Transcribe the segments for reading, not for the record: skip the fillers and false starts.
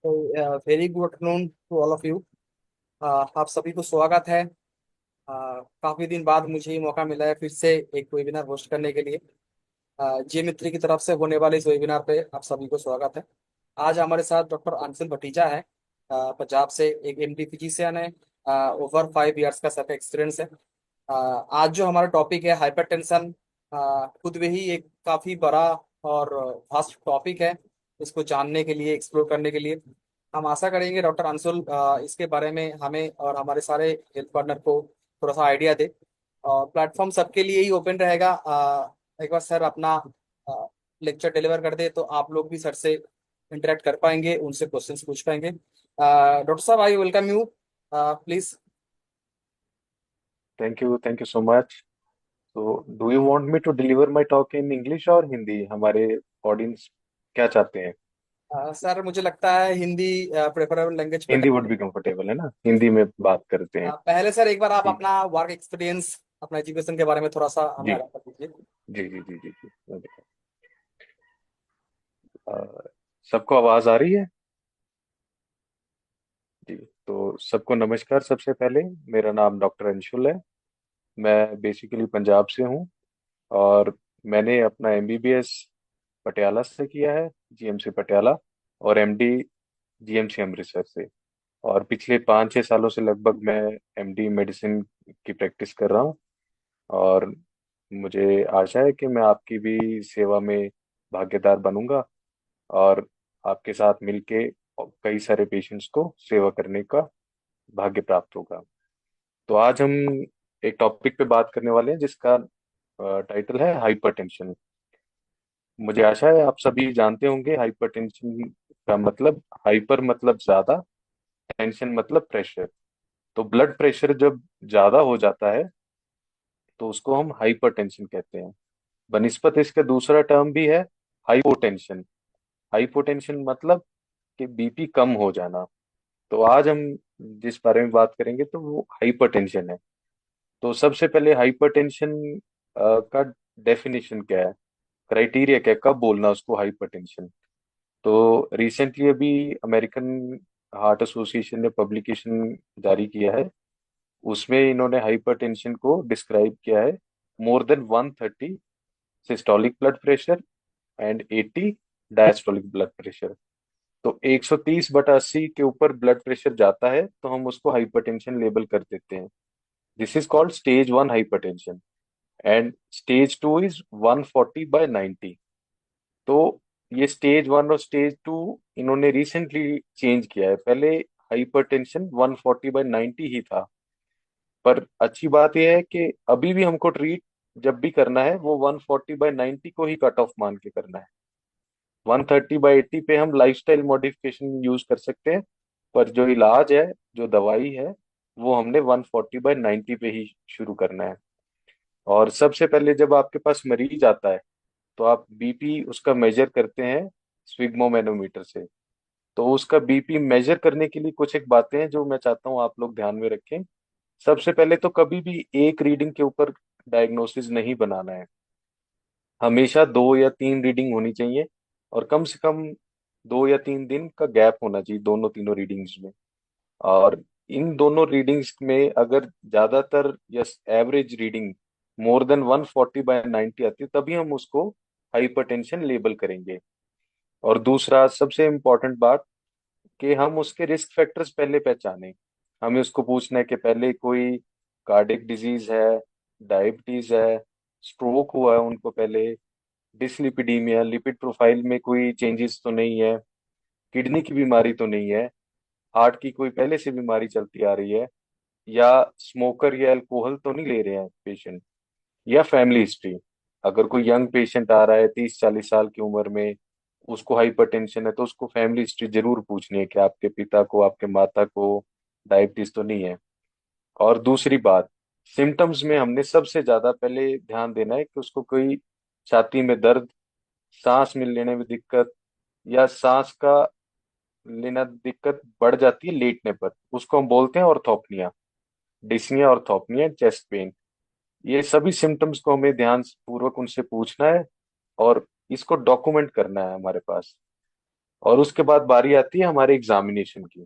तो very good afternoon to all of you. आप सभी को स्वागत है। काफी दिन बाद मुझे ये मौका मिला है फिर से एक वेबिनार होस्ट करने के लिए। जी मित्री की तरफ से होने वाले इस वेबिनार पे आप सभी को स्वागत है। आज हमारे साथ डॉक्टर अंशुल भटीजा है। पंजाब से एक एमडी फिजिशियन है। ओवर 5 इयर्स का सब एक्सपीरियंस है। आज जो हमारा टॉपिक है हाइपरटेंशन, खुद में ही एक काफी बड़ा और वास्ट टॉपिक है। इसको जानने के लिए, एक्सप्लोर करने के लिए हम आशा करेंगे डॉक्टर अंशुल इसके बारे में हमें और हमारे सारे हेल्थ पार्टनर को थोड़ा सा आइडिया दे। और प्लेटफॉर्म सबके लिए ही ओपन रहेगा। एक बार सर अपना लेक्चर डिलीवर कर दे तो आप लोग भी सर से इंटरेक्ट कर पाएंगे, उनसे क्वेश्चंस पूछ पाएंगे। डॉक्टर साहब, I welcome you, please. Thank you so much. तो do you want me to deliver my talk in English और हिंदी? हमारे ऑडियंस क्या चाहते हैं? सर मुझे लगता है हिंदी प्रेफरेबल लैंग्वेज पे हिंदी वुड करेंगे। बी कंफर्टेबल, है ना? हिंदी में बात करते हैं। पहले सर एक बार आप ठीक। अपना वर्क एक्सपीरियंस, अपना एजुकेशन के बारे में थोड़ा सा हमें जी आगाह कर दीजिए। जी जी जी जी जी। अ, सबको आवाज आ रही है? जी। तो सबको नमस्कार। सबसे पहले मेरा नाम डॉक्टर अंशुल है। मैं बेसिकली पंजाब से हूँ। और मैंने अपना एमबीबीएस पटियाला से किया है, जीएमसी पटियाला। और एमडी जीएमसी अमृतसर से। और पिछले 5-6 सालों से लगभग मैं एमडी मेडिसिन की प्रैक्टिस कर रहा हूँ। और मुझे आशा है कि मैं आपकी भी सेवा में भागीदार बनूंगा। और आपके साथ मिलके कई सारे पेशेंट्स को सेवा करने का भाग्य प्राप्त होगा। तो आज हम एक टॉपिक पे बात करने वाले हैं जिसका टाइटल है हाइपरटेंशन। मुझे आशा है आप सभी जानते होंगे हाइपरटेंशन का मतलब। हाइपर मतलब ज्यादा, टेंशन मतलब प्रेशर। तो ब्लड प्रेशर जब ज्यादा हो जाता है तो उसको हम हाइपरटेंशन कहते हैं। बनिस्पत इसका दूसरा टर्म भी है, हाइपोटेंशन। हाइपोटेंशन मतलब कि बीपी कम हो जाना। तो आज हम जिस बारे में बात करेंगे तो वो हाइपरटेंशन है। तो सबसे पहले हाइपरटेंशन का डेफिनेशन क्या है, क्राइटेरिया क्या है, कब बोलना उसको हाइपरटेंशन। तो रिसेंटली अभी अमेरिकन हार्ट एसोसिएशन ने पब्लिकेशन जारी किया है। उसमें इन्होंने हाइपरटेंशन को डिस्क्राइब किया है, more than 130 systolic blood pressure and 80 diastolic blood pressure. तो 130/80 के ऊपर ब्लड प्रेशर जाता है तो हम उसको हाइपरटेंशन लेबल कर देते हैं। This is called stage 1 hypertension. And stage 2 is 140/90। तो ये स्टेज 1 और स्टेज 2 इन्होंने रिसेंटली चेंज किया है। पहले हाइपरटेंशन 140/90 ही था। पर अच्छी बात यह है कि अभी भी हमको ट्रीट जब भी करना है वो 140/90 को ही कट ऑफ मान के करना है। 130/80 पे हम लाइफस्टाइल मॉडिफिकेशन यूज कर सकते हैं। पर जो इलाज है, जो दवाई है, वो हमने 140/90 पे ही शुरू करना है। और सबसे पहले जब आपके पास मरीज आता है तो आप बीपी उसका मेजर करते हैं स्विग्मोमेनोमीटर से। तो उसका बीपी मेजर करने के लिए कुछ एक बातें हैं जो मैं चाहता हूँ आप लोग ध्यान में रखें। सबसे पहले तो कभी भी एक रीडिंग के ऊपर डायग्नोसिस नहीं बनाना है। हमेशा 2 या 3 रीडिंग होनी चाहिए। और कम से कम 2 या 3 दिन का गैप होना चाहिए दोनों तीनों रीडिंग्स में। और इन दोनों रीडिंग्स में अगर ज्यादातर या एवरेज रीडिंग मोर देन 140/90 आती है तभी हम उसको हाइपरटेंशन लेबल करेंगे। और दूसरा सबसे इम्पोर्टेंट बात कि हम उसके रिस्क फैक्टर्स पहले पहचाने। हमें उसको पूछना है कि पहले कोई कार्डियक डिजीज है, डायबिटीज है, स्ट्रोक हुआ है उनको पहले, डिसलिपिडीमिया, लिपिड प्रोफाइल में कोई चेंजेस तो नहीं है, किडनी की बीमारी तो नहीं है, हार्ट की कोई पहले से बीमारी चलती आ रही है, या स्मोकर या अल्कोहल तो नहीं ले रहे हैं पेशेंट, या फैमिली हिस्ट्री। अगर कोई यंग पेशेंट आ रहा है 30-40 साल की उम्र में, उसको हाइपरटेंशन है, तो उसको फैमिली हिस्ट्री जरूर पूछनी है कि आपके पिता को, आपके माता को डायबिटीज तो नहीं है। और दूसरी बात, सिम्टम्स में हमने सबसे ज्यादा पहले ध्यान देना है कि उसको कोई छाती में दर्द, सांस में लेने में दिक्कत, या सांस का लेना दिक्कत बढ़ जाती है लेटने पर, उसको हम बोलते हैं orthopnoea. Dyspnoea, orthopnoea, chest pain. ये सभी सिम्टम्स को हमें ध्यान पूर्वक उनसे पूछना है और इसको डॉक्यूमेंट करना है हमारे पास। और उसके बाद बारी आती है हमारे एग्जामिनेशन की।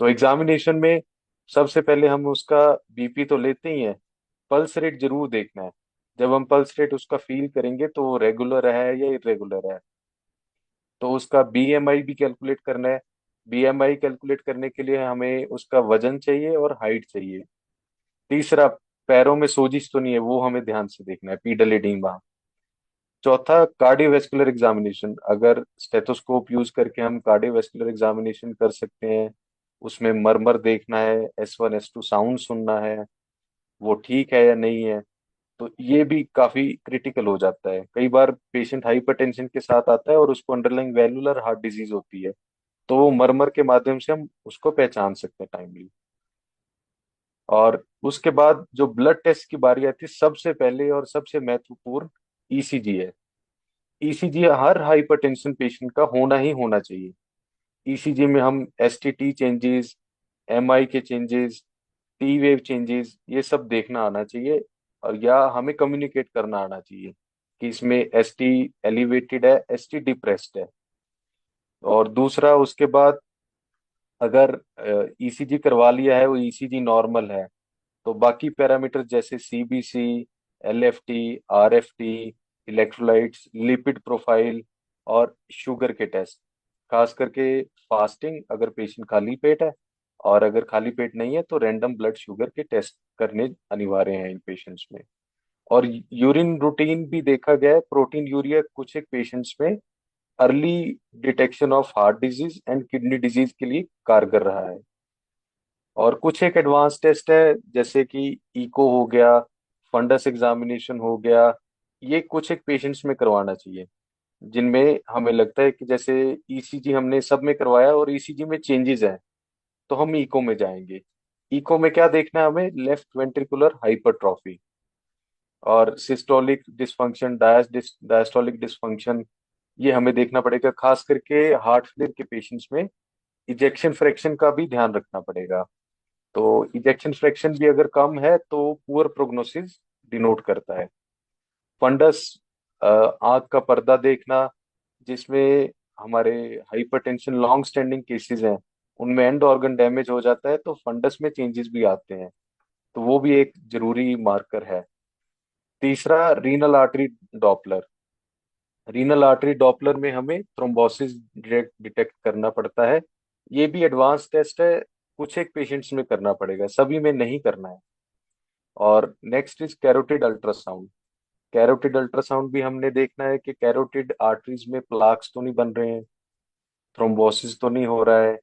तो एग्जामिनेशन में सबसे पहले हम उसका बीपी तो लेते ही हैं, पल्स रेट जरूर देखना है। जब हम पल्स रेट उसका फील करेंगे तो वो रेगुलर है या इरेगुलर है। तो उसका बीएमआई भी कैलकुलेट करना है। बीएमआई कैलकुलेट करने के लिए हमें उसका वजन चाहिए और हाइट चाहिए। तीसरा, पैरों में सोजिश तो नहीं है, वो हमें ध्यान से देखना है, पीडल एडिमा। चौथा, कार्डियोवैस्कुलर एग्जामिनेशन, अगर स्टेथोस्कोप यूज करके हम कार्डियोवैस्कुलर एग्जामिनेशन कर सकते हैं। उसमें मरमर देखना है, S1 S2 साउंड सुनना है, वो ठीक है या नहीं है। तो ये भी काफी क्रिटिकल हो जाता है। कई बार पेशेंट हाइपरटेंशन के साथ आता है और उसको अंडरलाइंग वैल्वुलर हार्ट डिजीज होती है, तो वो मरमर के माध्यम से हम उसको पहचान सकते हैं टाइमली। और उसके बाद जो ब्लड टेस्ट की बारी आती है, सबसे पहले और सबसे महत्वपूर्ण ईसीजी है। ईसीजी हर हाइपरटेंशन पेशेंट का होना ही होना चाहिए। ईसीजी में हम एसटीटी चेंजेस, एमआई के चेंजेस, टी वेव चेंजेस, ये सब देखना आना चाहिए। और या हमें कम्युनिकेट करना आना चाहिए कि इसमें एसटी एलिवेटेड है, एसटी डिप्रेस्ड है। और दूसरा, उसके बाद अगर ईसीजी करवा लिया है, वो ईसीजी नॉर्मल है, तो बाकी पैरामीटर जैसे CBC, LFT, RFT, electrolytes, lipid profile और शुगर के टेस्ट, खास करके फास्टिंग अगर पेशेंट खाली पेट है, और अगर खाली पेट नहीं है तो रैंडम ब्लड शुगर के टेस्ट करने अनिवार्य हैं इन पेशेंट्स में। और यूरिन रूटीन भी देखा गया है, प्रोटीन यूरिया कुछ एक पेशेंट्स में early detection of heart disease and kidney disease के लिए कारगर रहा है। और कुछ एक एडवांस टेस्ट है जैसे कि इको हो गया, फंडस एग्जामिनेशन हो गया, ये कुछ एक पेशेंट्स में करवाना चाहिए जिनमें हमें लगता है कि जैसे ईसीजी हमने सब में करवाया और ईसीजी में चेंजेस हैं, तो हम इको में जाएंगे। इको में क्या देखना है हमें? लेफ्ट वेंट्रिकुलर हाइपरट्रॉफी और सिस्टोलिक डिसफंक्शन, डायस्टोलिक डिसफंक्शन, ये हमें देखना पड़ेगा। खास करके हार्ट फेलियर के पेशेंट्स में इजेक्शन फ्रैक्शन का भी ध्यान रखना पड़ेगा। तो इजेक्शन फ्रैक्शन भी अगर कम है तो पुअर प्रोग्नोसिस डिनोट करता है। फंडस, आंख का पर्दा देखना, जिसमें हमारे हाइपरटेंशन लॉन्ग स्टैंडिंग केसेस हैं, उनमें एंड ऑर्गन डैमेज हो जाता है तो फंडस में चेंजेस भी आते हैं, तो वो भी एक जरूरी मार्कर है। तीसरा, renal artery Doppler. Renal artery Doppler में हमें थ्रोम्बोसिस डायरेक्ट डिटेक्ट करना पड़ता है। ये भी एडवांस टेस्ट है, कुछ एक पेशेंट्स में करना पड़ेगा, सभी में नहीं करना है। और next is carotid ultrasound. Carotid ultrasound भी हमने देखना है कि कैरोटिड आर्टरीज में प्लाक्स तो नहीं बन रहे हैं, थ्रोम्बोसिस तो नहीं हो रहा है,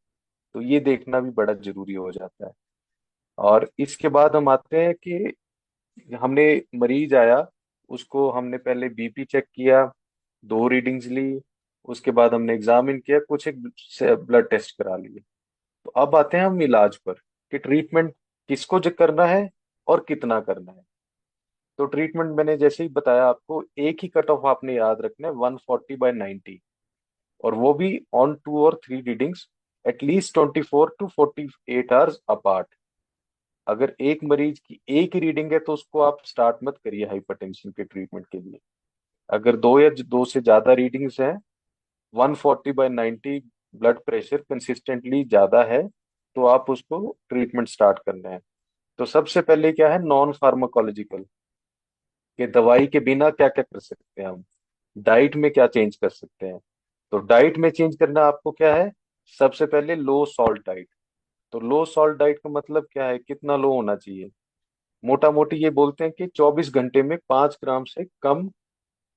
तो ये देखना भी बड़ा जरूरी हो जाता है। और इसके बाद हम आते हैं कि हमने मरीज आया, उसको हमने पहले बीपी चेक किया, दो रीडिंग्स ली, उसके बाद हमने एग्जामिन किया, कुछ एक ब्लड टेस्ट करा लिए। तो अब आते हैं हम इलाज पर कि ट्रीटमेंट किसको जो करना है और कितना करना है। तो ट्रीटमेंट मैंने जैसे ही बताया आपको, एक ही कट ऑफ आपने याद रखना है, 140/90, और वो भी ऑन 2 और 3 readings, at least 24 to 48 hours apart. अगर एक मरीज की एक ही रीडिंग है तो उसको आप स्टार्ट मत करिए हाइपरटेंशन के ट्रीटमेंट के लिए। अगर दो या दो से ज्यादा रीडिंग्स हैं, 140/90 ब्लड प्रेशर कंसिस्टेंटली ज्यादा है, तो आप उसको ट्रीटमेंट स्टार्ट करना है। तो सबसे पहले क्या है, नॉन फार्माकोलॉजिकल, कि दवाई के बिना क्या क्या कर सकते हैं हम, डाइट में क्या चेंज कर सकते हैं। तो डाइट में चेंज करना आपको क्या है? सबसे पहले लो सॉल्ट डाइट। तो लो सॉल्ट डाइट का मतलब क्या है, कितना लो होना चाहिए? मोटा मोटी ये बोलते हैं कि 24 घंटे में 5 ग्राम से कम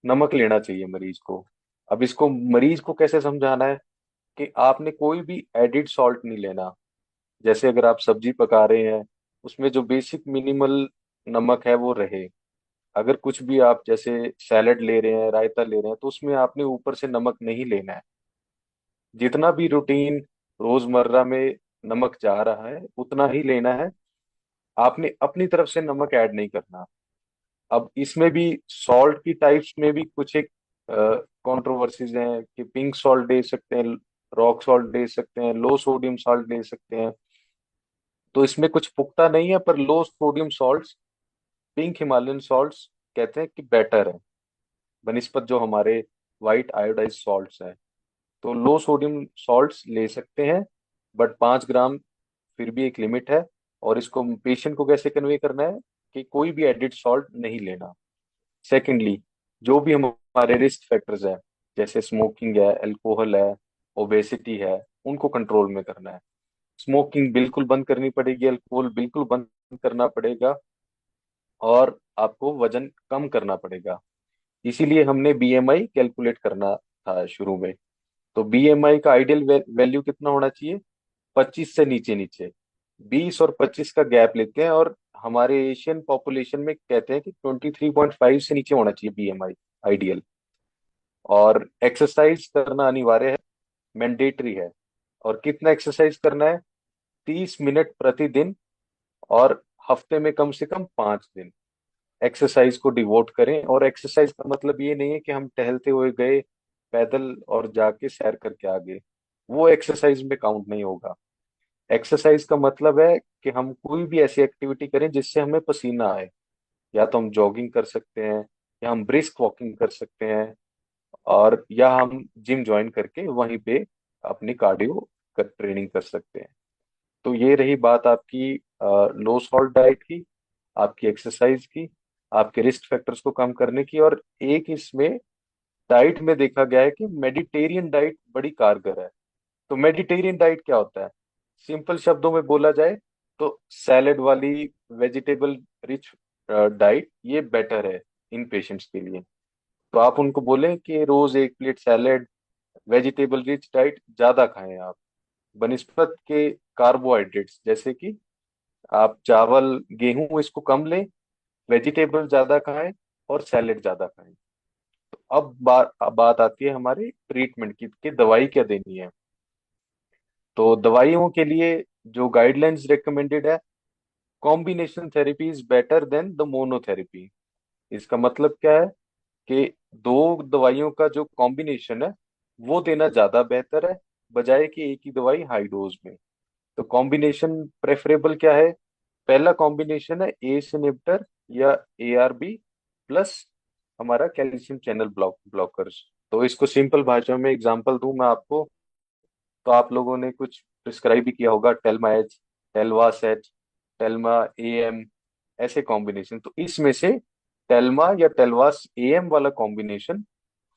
नमक लेना चाहिए मरीज को। अब इसको मरीज को कैसे समझाना है कि आपने कोई भी एडिड सॉल्ट नहीं लेना। जैसे अगर आप सब्जी पका रहे हैं, उसमें जो बेसिक मिनिमल नमक है वो रहे। अगर कुछ भी आप जैसे सैलेड ले रहे हैं, रायता ले रहे हैं, तो उसमें आपने ऊपर से नमक नहीं लेना है। जितना भी रूटीन रोजमर्रा में नमक जा रहा है उतना ही लेना है, आपने अपनी तरफ से नमक ऐड नहीं करना। अब इसमें भी सॉल्ट की टाइप्स में भी कुछ एक कंट्रोवर्सीज हैं कि पिंक सॉल्ट दे सकते हैं, रॉक सॉल्ट दे सकते हैं, लो सोडियम सॉल्ट दे सकते हैं। तो इसमें कुछ पुख्ता नहीं है, पर low sodium salts, pink Himalayan salts कहते हैं कि बेटर है बनिस्पत जो हमारे वाइट आयोडाइज सॉल्ट्स हैं। तो लो सोडियम सॉल्ट्स ले सकते हैं, बट 5 ग्राम फिर भी एक लिमिट है। और इसको पेशेंट को कैसे कन्वे करना है कि कोई भी एडिड सॉल्ट नहीं लेना। सेकेंडली, जो भी हमारे रिस्क फैक्टर्स है, जैसे स्मोकिंग है, अल्कोहल है, ओबेसिटी है, उनको कंट्रोल में करना है। स्मोकिंग बिल्कुल बंद करनी पड़ेगी, अल्कोहल बिल्कुल बंद करना पड़ेगा, और आपको वजन कम करना पड़ेगा। इसीलिए हमने बीएमआई कैलकुलेट करना था शुरू में। तो बीएमआई का आइडियल वैल्यू कितना होना चाहिए? 25 से नीचे नीचे। 20 और 25 का गैप लेते हैं, और हमारे एशियन पॉपुलेशन में कहते हैं कि 23.5 से नीचे होना चाहिए बीएमआई आइडियल। और एक्सरसाइज करना अनिवार्य है, मैंडेटरी है। और कितना एक्सरसाइज करना है? 30 मिनट प्रतिदिन, और हफ्ते में कम से कम 5 दिन एक्सरसाइज को डिवोट करें। और एक्सरसाइज का मतलब ये नहीं है कि हम टहलते हुए गए पैदल और जाके सैर करके आ गए, वो एक्सरसाइज में काउंट नहीं होगा। एक्सरसाइज का मतलब है कि हम कोई भी ऐसी एक्टिविटी करें जिससे हमें पसीना आए। या तो हम जॉगिंग कर सकते हैं, या हम ब्रिस्क वॉकिंग कर सकते हैं, और या हम जिम ज्वाइन करके वहीं पे अपनी कार्डियो ट्रेनिंग कर सकते हैं। तो ये रही बात आपकी लो सॉल्ट डाइट की, आपकी एक्सरसाइज की, आपके रिस्क फैक्टर्स को कम करने की। और एक इसमें डाइट में देखा गया है कि मेडिटेरियन डाइट बड़ी कारगर है। तो मेडिटेरियन डाइट क्या होता है? सिंपल शब्दों में बोला जाए तो सैलेड वाली, वेजिटेबल रिच डाइट ये बेटर है इन पेशेंट्स के लिए। तो आप उनको बोलें कि रोज एक plate salad, vegetable rich diet ज्यादा खाएं आप, बनिस्पत के कार्बोहाइड्रेट्स, जैसे कि आप चावल, गेहूं इसको कम लें, वेजिटेबल ज्यादा खाएं, और सैलेड ज्यादा खाएं। अब बात आती है हमारी ट्रीटमेंट की कि दवाई क्या देनी है। तो दवाइयों के लिए जो गाइडलाइंस रिकमेंडेड है, combination therapy is better than the monotherapy. इसका मतलब क्या है कि दो दवाइयों का जो कॉम्बिनेशन है वो देना ज्यादा बेहतर है, बजाय कि एक ही दवाई हाई डोज में। तो कॉम्बिनेशन प्रेफरेबल क्या है? पहला कॉम्बिनेशन है एस इनहिबिटर या एआरबी प्लस हमारा कैल्शियम चैनल ब्लॉकर्स। तो इसको सिंपल भाषा में एग्जांपल दूं मैं आपको, तो आप लोगों ने कुछ प्रिस्क्राइब भी किया होगा, टेल्मा एच, टेलवा सेच, टेल्मा एएम, ऐसे कॉम्बिनेशन। तो इसमें से टेल्मा या टेलवास एएम वाला कॉम्बिनेशन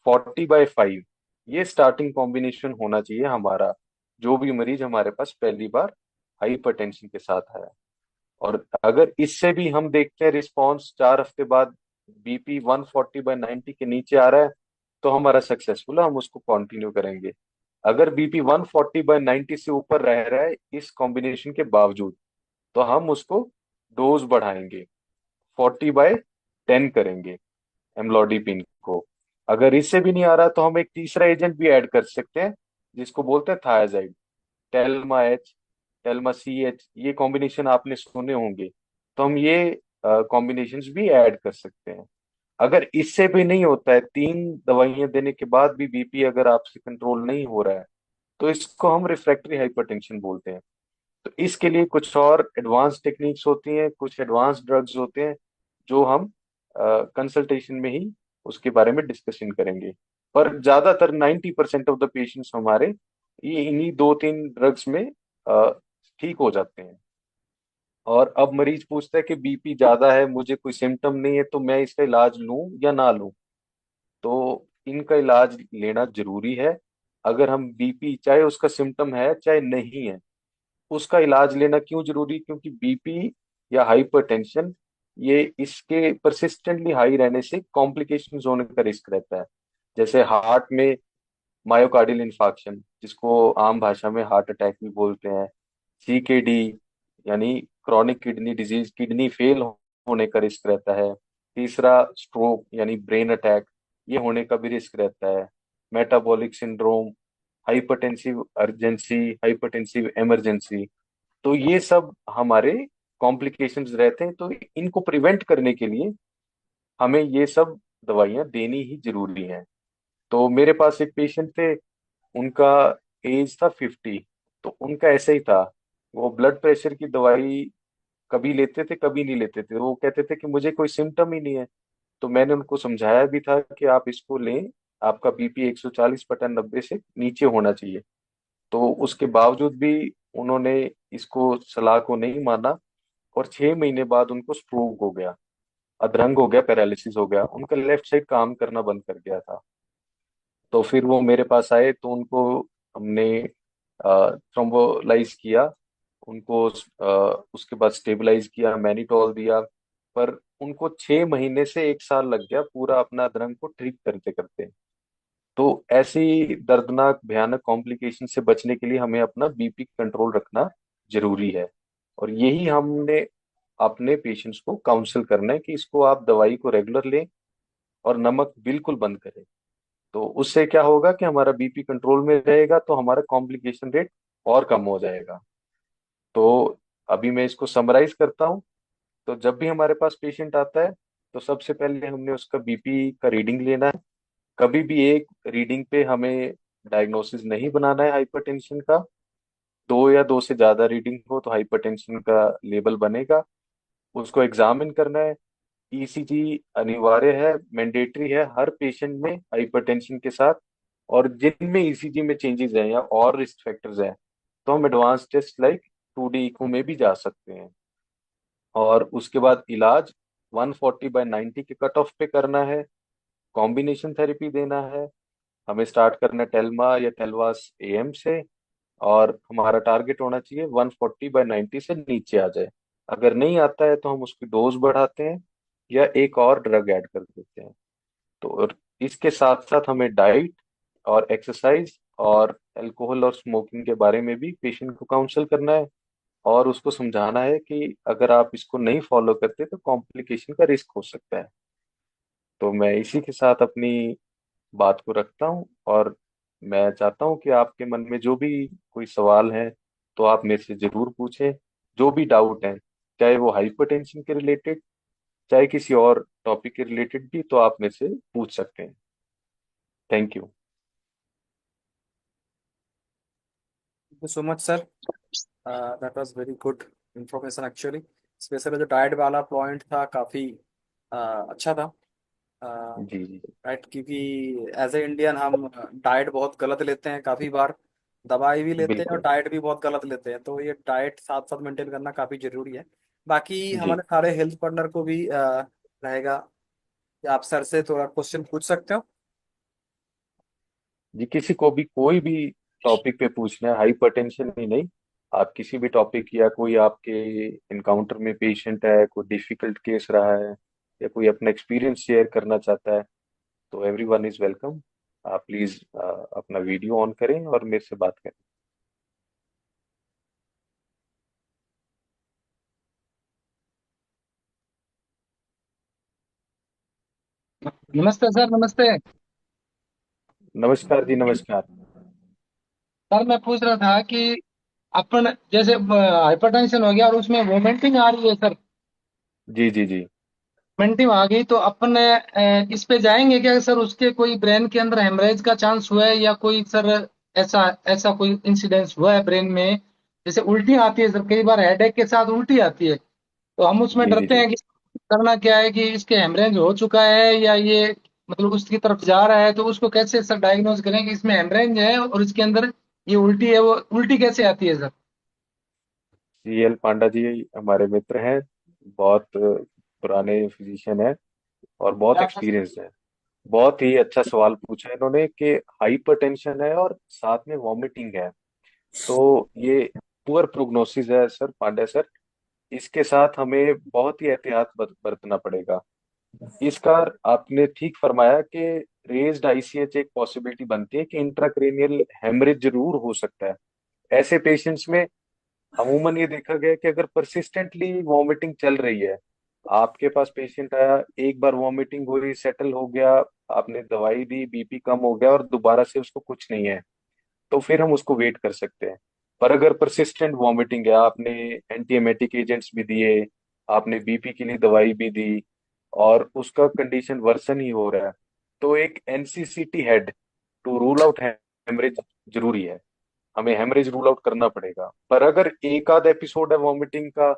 40/5, ये स्टार्टिंग कॉम्बिनेशन होना चाहिए हमारा, जो भी मरीज हमारे पास पहली बार हाइपरटेंशन के साथ आया। और अगर इससे भी हम देखते हैं रिस्पॉन्स 4 हफ्ते बाद बीपी 140/90 के नीचे आ रहा है, तो हमारा सक्सेसफुल है, हम उसको कंटिन्यू करेंगे। अगर बीपी 140/90 से ऊपर रह रहा है इस कॉम्बिनेशन के बावजूद, तो हम उसको डोज बढ़ाएंगे, 40/10 करेंगे एमलोडिपिन को। अगर इससे भी नहीं आ रहा तो हम एक तीसरा एजेंट भी ऐड कर सकते हैं, जिसको बोलते हैं thiazide, Telma H, Telma C H, ये कॉम्बिनेशन आपने सुने होंगे। तो हम ये कॉम्बिनेशंस भी ऐड कर सकते हैं। अगर इससे भी नहीं होता है, 3 दवाइयां देने के बाद भी बीपी अगर आपसे कंट्रोल नहीं हो रहा है, तो इसको हम रिफ्रैक्टरी हाइपरटेंशन बोलते हैं। तो इसके लिए कुछ और एडवांस टेक्निक्स होती हैं, कुछ एडवांस ड्रग्स होते हैं, जो हम कंसल्टेशन में ही उसके बारे में डिस्कशन करेंगे। पर ज्यादातर 90% ऑफ द पेशेंट्स हमारे ये इन्हीं 2-3 ड्रग्स में अ, ठीक हो जाते हैं। और अब मरीज पूछता है कि बीपी ज्यादा है, मुझे कोई सिम्टम नहीं है, तो मैं इसका इलाज लूं या ना लूं? तो इनका इलाज लेना जरूरी है। अगर हम बीपी, चाहे उसका सिम्टम है चाहे नहीं है, उसका इलाज लेना क्यों जरूरी? क्योंकि बीपी या हाइपरटेंशन, ये इसके परसिस्टेंटली हाई रहने से कॉम्प्लिकेशंस होने का रिस्क रहता है। जैसे हार्ट में मायोकार्डियल इंफार्क्शन, जिसको आम भाषा में हार्ट अटैक भी बोलते हैं, सीकेडी यानी chronic kidney disease, kidney fail होने का रिस्क रहता है। तीसरा, स्ट्रोक यानी ब्रेन अटैक, ये होने का भी रिस्क रहता है। Metabolic syndrome, hypertensive urgency, hypertensive emergency, तो ये सब हमारे कॉम्प्लिकेशंस रहते हैं। तो इनको प्रिवेंट करने के लिए हमें ये सब दवाइयां देनी ही जरूरी हैं। तो मेरे पास एक पेशेंट थे, उनका एज था 50। तो उनका ऐसे ही था, वो ब्लड प्रेशर की दवाई कभी लेते थे कभी नहीं लेते थे। वो कहते थे कि मुझे कोई सिम्टम ही नहीं है। तो मैंने उनको समझाया भी था कि आप इसको लें, आपका बीपी 140/90 से नीचे होना चाहिए। तो उसके बावजूद भी उन्होंने इसको सलाह को नहीं माना, और 6 महीने बाद उनको स्ट्रोक हो गया, अधरंग हो गया, पैरालिसिस हो गया, उनका लेफ्ट साइड काम करना बंद कर गया था। तो फिर वो मेरे पास आए, तो उनको हमने थ्रोम्बोलाइज किया, उनको उसके बाद स्टेबलाइज किया, मैनिटोल दिया। पर उनको 6 महीने से 1 साल लग गया पूरा अपना अधरंग को ठीक करते करते। तो ऐसी दर्दनाक भयानक कॉम्प्लिकेशन से बचने के लिए हमें अपना बीपी कंट्रोल रखना जरूरी है। और यही हमने अपने पेशेंट्स को काउंसल करना है कि इसको आप दवाई को रेगुलर लें और नमक बिल्कुल बंद करें। तो उससे क्या होगा कि हमारा बीपी कंट्रोल में रहेगा, तो हमारा कॉम्प्लिकेशन रेट और कम हो जाएगा। तो अभी मैं इसको समराइज करता हूँ। तो जब भी हमारे पास पेशेंट आता है, तो सबसे पहले हमने उसका बीपी का रीडिंग लेना है। कभी भी एक रीडिंग पे हमें डायग्नोसिस नहीं बनाना है हाइपरटेंशन का। दो या दो से ज्यादा रीडिंग हो तो हाइपरटेंशन का लेबल बनेगा। उसको एग्जामिन करना है। ईसीजी अनिवार्य है, मैंडेटरी है हर पेशेंट में हाइपरटेंशन के साथ। और जिनमें ईसीजी में चेंजेस हैं या और रिस्क फैक्टर्स हैं, तो हम advance taste like 2D eco में भी जा सकते हैं। और उसके बाद इलाज 140/90 के कट ऑफ पे करना है। कॉम्बिनेशन थेरेपी देना है। हमें स्टार्ट करना है टेल्मा या टेलवास एएम से। और हमारा टारगेट होना चाहिए 140/90 से नीचे आ जाए। अगर नहीं आता है तो हम उसकी डोज बढ़ाते हैं या एक और ड्रग ऐड कर देते हैं। तो और इसके साथ साथ हमें डाइट और एक्सरसाइज और अल्कोहल और स्मोकिंग के बारे में भी पेशेंट को काउंसल करना है। और उसको समझाना है कि अगर आप इसको नहीं फॉलो करते तो कॉम्प्लिकेशन का रिस्क हो सकता है। तो मैं इसी के साथ अपनी बात को रखता हूँ। और मैं चाहता हूँ कि आपके मन में जो भी कोई सवाल है, तो आप मेरे से जरूर पूछें। जो भी डाउट है, चाहे वो हाइपरटेंशन के रिलेटेड, चाहे किसी और टॉपिक के रिलेटेड भी, तो आप मेरे से पूछ सकते हैं। Thank you. Thank you so much sir, that was very good information actually. Specially जो डाइट वाला पॉइंट था काफ़ी अच्छा था। जी जी। राइट, क्योंकि एज ए इंडियन हम डाइट बहुत गलत लेते हैं काफ़ी बार। दवाई भी लेते हैं और बिल्कुल। डाइट भी बहुत गलत लेते हैं, तो ये डाइट साथ साथ मेंटेन करना काफ़ी जरूरी है। बाकी जी हमारे सारे हेल्थ पार्टनर को भी रहेगा कि आप सर से थोड़ा क्वेश्चन पूछ सकते हो। जी, किसी को भी कोई भी टॉपिक पे पूछना है, हाइपरटेंशन ही नहीं, आप किसी भी टॉपिक, या कोई आपके इनकाउंटर में पेशेंट है, कोई डिफिकल्ट केस रहा है, या कोई अपना एक्सपीरियंस शेयर करना चाहता है, तो एवरीवन इज वेलकम। आप प्लीज अपना वीडियो ऑन करें और मेरे से बात करें। नमस्ते सर, नमस्ते। नमस्कार जी, नमस्कार। सर मैं पूछ रहा था कि अपन जैसे हाइपरटेंशन हो गया और उसमें वोमिटिंग आ रही है सर। जी जी जी। वोमिटिंग आ गई तो अपन इस पे जाएंगे क्या सर? उसके कोई ब्रेन के अंदर हेमरेज का चांस हुआ है या कोई सर ऐसा ऐसा कोई इंसिडेंस हुआ है ब्रेन में? जैसे उल्टी आती है सर, कई बार हेडेक के साथ उल्टी आती है, तो हम उसमें जी जी डरते जी। हैं कि करना क्या है कि इसके हेमरेज हो चुका है या ये मतलब उसकी तरफ जा रहा है, तो उसको कैसे सर डायग्नोज करें कि इसमें हेमरेज है और इसके अंदर ये उल्टी है? वो उल्टी कैसे आती है सर? CL पांडा जी हमारे मित्र हैं, बहुत पुराने फिजिशियन हैं और बहुत एक्सपीरियंस्ड हैं। बहुत ही अच्छा सवाल पूछा इन्होंने कि हाइपरटेंशन है और साथ में वॉमिटिंग है, तो ये पुअर प्रोग्नोसिस है सर पांडे सर। इसके साथ हमें बहुत ही एहतियात बरतना पड़ेगा। इसका आपने ठीक फरमाया कि रेज्ड आईसीएच एक पॉसिबिलिटी बनती है कि इंट्राक्रेनियल हेमरेज जरूर हो सकता है। ऐसे पेशेंट्स में अमूमन ये देखा गया है कि अगर परसिस्टेंटली वॉमिटिंग चल रही है, आपके पास पेशेंट आया, एक बार वॉमिटिंग हुई, सेटल हो गया, आपने दवाई दी, बीपी कम हो गया और दोबारा से उसको कुछ नहीं है, तो फिर हम उसको वेट कर सकते हैं। पर अगर परसिस्टेंट वॉमिटिंग है, आपने एंटी एमेटिक एजेंट्स भी दिए, आपने बीपी के लिए दवाई भी दी, और उसका कंडीशन वर्सन ही हो रहा है, तो एक NCCT head to rule out haemorrhage जरूरी है। हमें हेमरेज रूल आउट करना पड़ेगा। पर अगर एक आध एपिसोड है वॉमिटिंग का,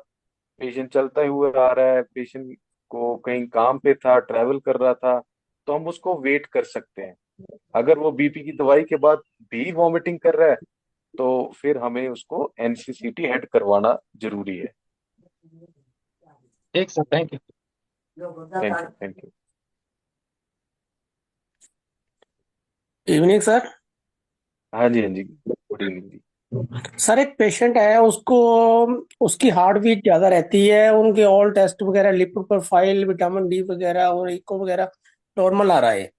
पेशेंट चलता हुआ आ रहा है, पेशेंट को कहीं काम पे था, ट्रैवल कर रहा था, तो हम उसको वेट कर सकते हैं। अगर वो बीपी की दवाई के बाद भी वॉमिटिंग कर रहा है तो फिर हमें उसको एनसीसीटी हेड करवाना जरूरी है। ठीक sir, thank you. Thank you, thank you. Evening sir. हाँ जी, हाँ जी, गुड इवनिंग जी। सर एक पेशेंट है, उसको उसकी हार्ट बीट ज्यादा रहती है, उनके ऑल टेस्ट वगैरह, लिपिड प्रोफाइल, विटामिन डी वगैरह और इको वगैरह नॉर्मल आ रहा है,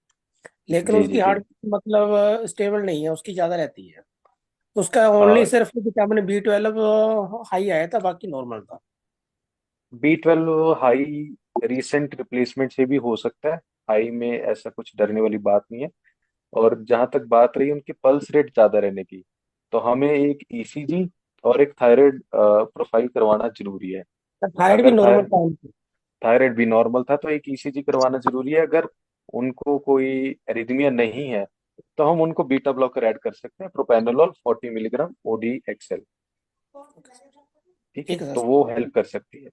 लेकिन जी जी उसकी जी। हार्ट मतलब स्टेबल नहीं है, उसकी ज्यादा रहती है। उसका ओनली हाँ, सिर्फ विटामिन बी 12 हाई आया था, बाकी नॉर्मल था। B12 हाई रिसेंट रिप्लेसमेंट से भी हो सकता है। हाई में ऐसा कुछ डरने वाली बात नहीं है। और जहां तक बात रही उनकी पल्स रेट ज्यादा रहने की, तो हमें एक ईसीजी और एक थायराइड प्रोफाइल करवाना जरूरी है। थायराइड भी अगर नॉर्मल था उनकी। थायराइड भी नॉर्मल था तो एक ईसीजी करवाना जरूरी है। अगर उनको कोई एरिथमिया नहीं है तो हम उनको बीटा ब्लॉकर ऐड कर सकते हैं, प्रोपेनोलॉल 40 मिलीग्राम OD एक्सएल। ठीक है, ठीक है तो सर। वो हेल्प कर सकती है।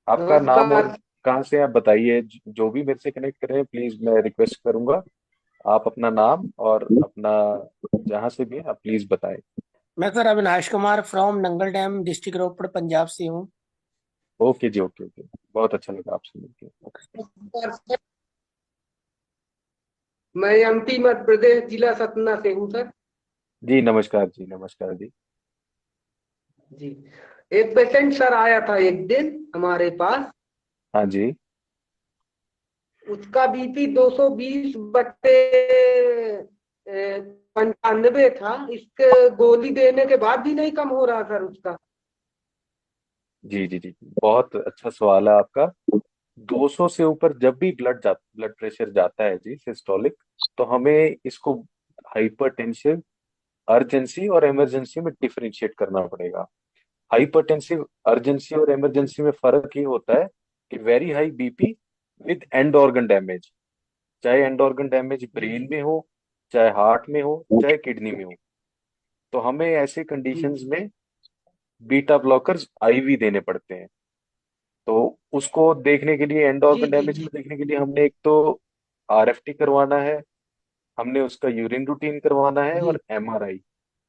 आपका नाम और नमस्कार। कहाँ से आप बताइए। जो भी मेरे से कनेक्ट करें प्लीज मैं रिक्वेस्ट करूंगा, आप अपना नाम और अपना जहाँ से भी हैं, आप प्लीज बताएं। मैं sir Avinash Kumar from Nangal dam, district Ropar, Punjab से हूँ। ओके जी, ओके ओके। बहुत अच्छा लगा आपसे मिलकर। सर, मैं एमपी मध्य प्रदेश जिला सतना से हूँ सर। जी नमस्कार जी, नमस्कार जी। जी। एक पेशेंट सर आया था एक दिन हमारे पास। हाँ जी। उसका बीपी 220/95 था। इसके गोली देने के बाद भी नहीं कम हो रहा सर उसका। जी जी जी, बहुत अच्छा सवाल है आपका। 200 से ऊपर जब भी ब्लड प्रेशर जाता है जी सिस्टोलिक, तो हमें इसको हाइपरटेंसिव, अर्जेंसी और इमरजेंसी में डिफरेंशिएट करना पड़ेगा। हाइपरटेंसिव, अर्जेंसी और इमरजेंसी में फर्क ये होता है कि very high BP with end organ damage, चाहे एंड ऑर्गन डैमेज जी ब्रेन जी में हो, चाहे हार्ट में हो, चाहे किडनी में हो, तो हमें ऐसे जी कंडीशंस जी में बीटा ब्लॉकर्स आईवी देने पड़ते हैं। तो उसको देखने के लिए, एंड जी ऑर्गन जी डैमेज जी को देखने के लिए हमने एक तो आरएफटी करवाना है, हमने उसका यूरिन रूटीन करवाना है, जी और एमआरआई।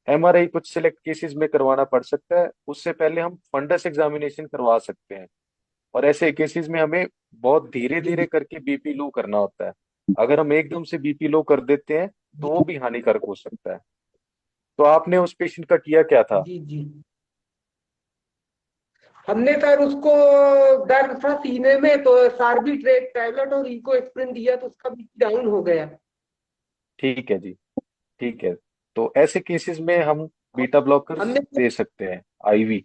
एमआरआई कुछ सिलेक्ट केसेस में करवाना पड़ सकता है, उससे पहले हम फंडस एग्जामिनेशन करवा सकते हैं। और ऐसे केसेस में हमें बहुत धीरे जी धीरे करके बीपी लो करना होता है। अगर हम एकदम से बीपी लो कर देते हैं तो जी वो भी हानिकारक हो सकता है। तो आपने उस पेशेंट का किया क्या था? जी जी। हमने सर उसको दर्द था सीने में तो सार्बिट्रेट टैबलेट और इको एस्प्रिन दिया तो उसका बीपी डाउन हो गया। ठीक है जी, ठीक है। तो ऐसे केसेस में हम बीटा ब्लॉकर्स हमने दे सकते हैं, आईवी।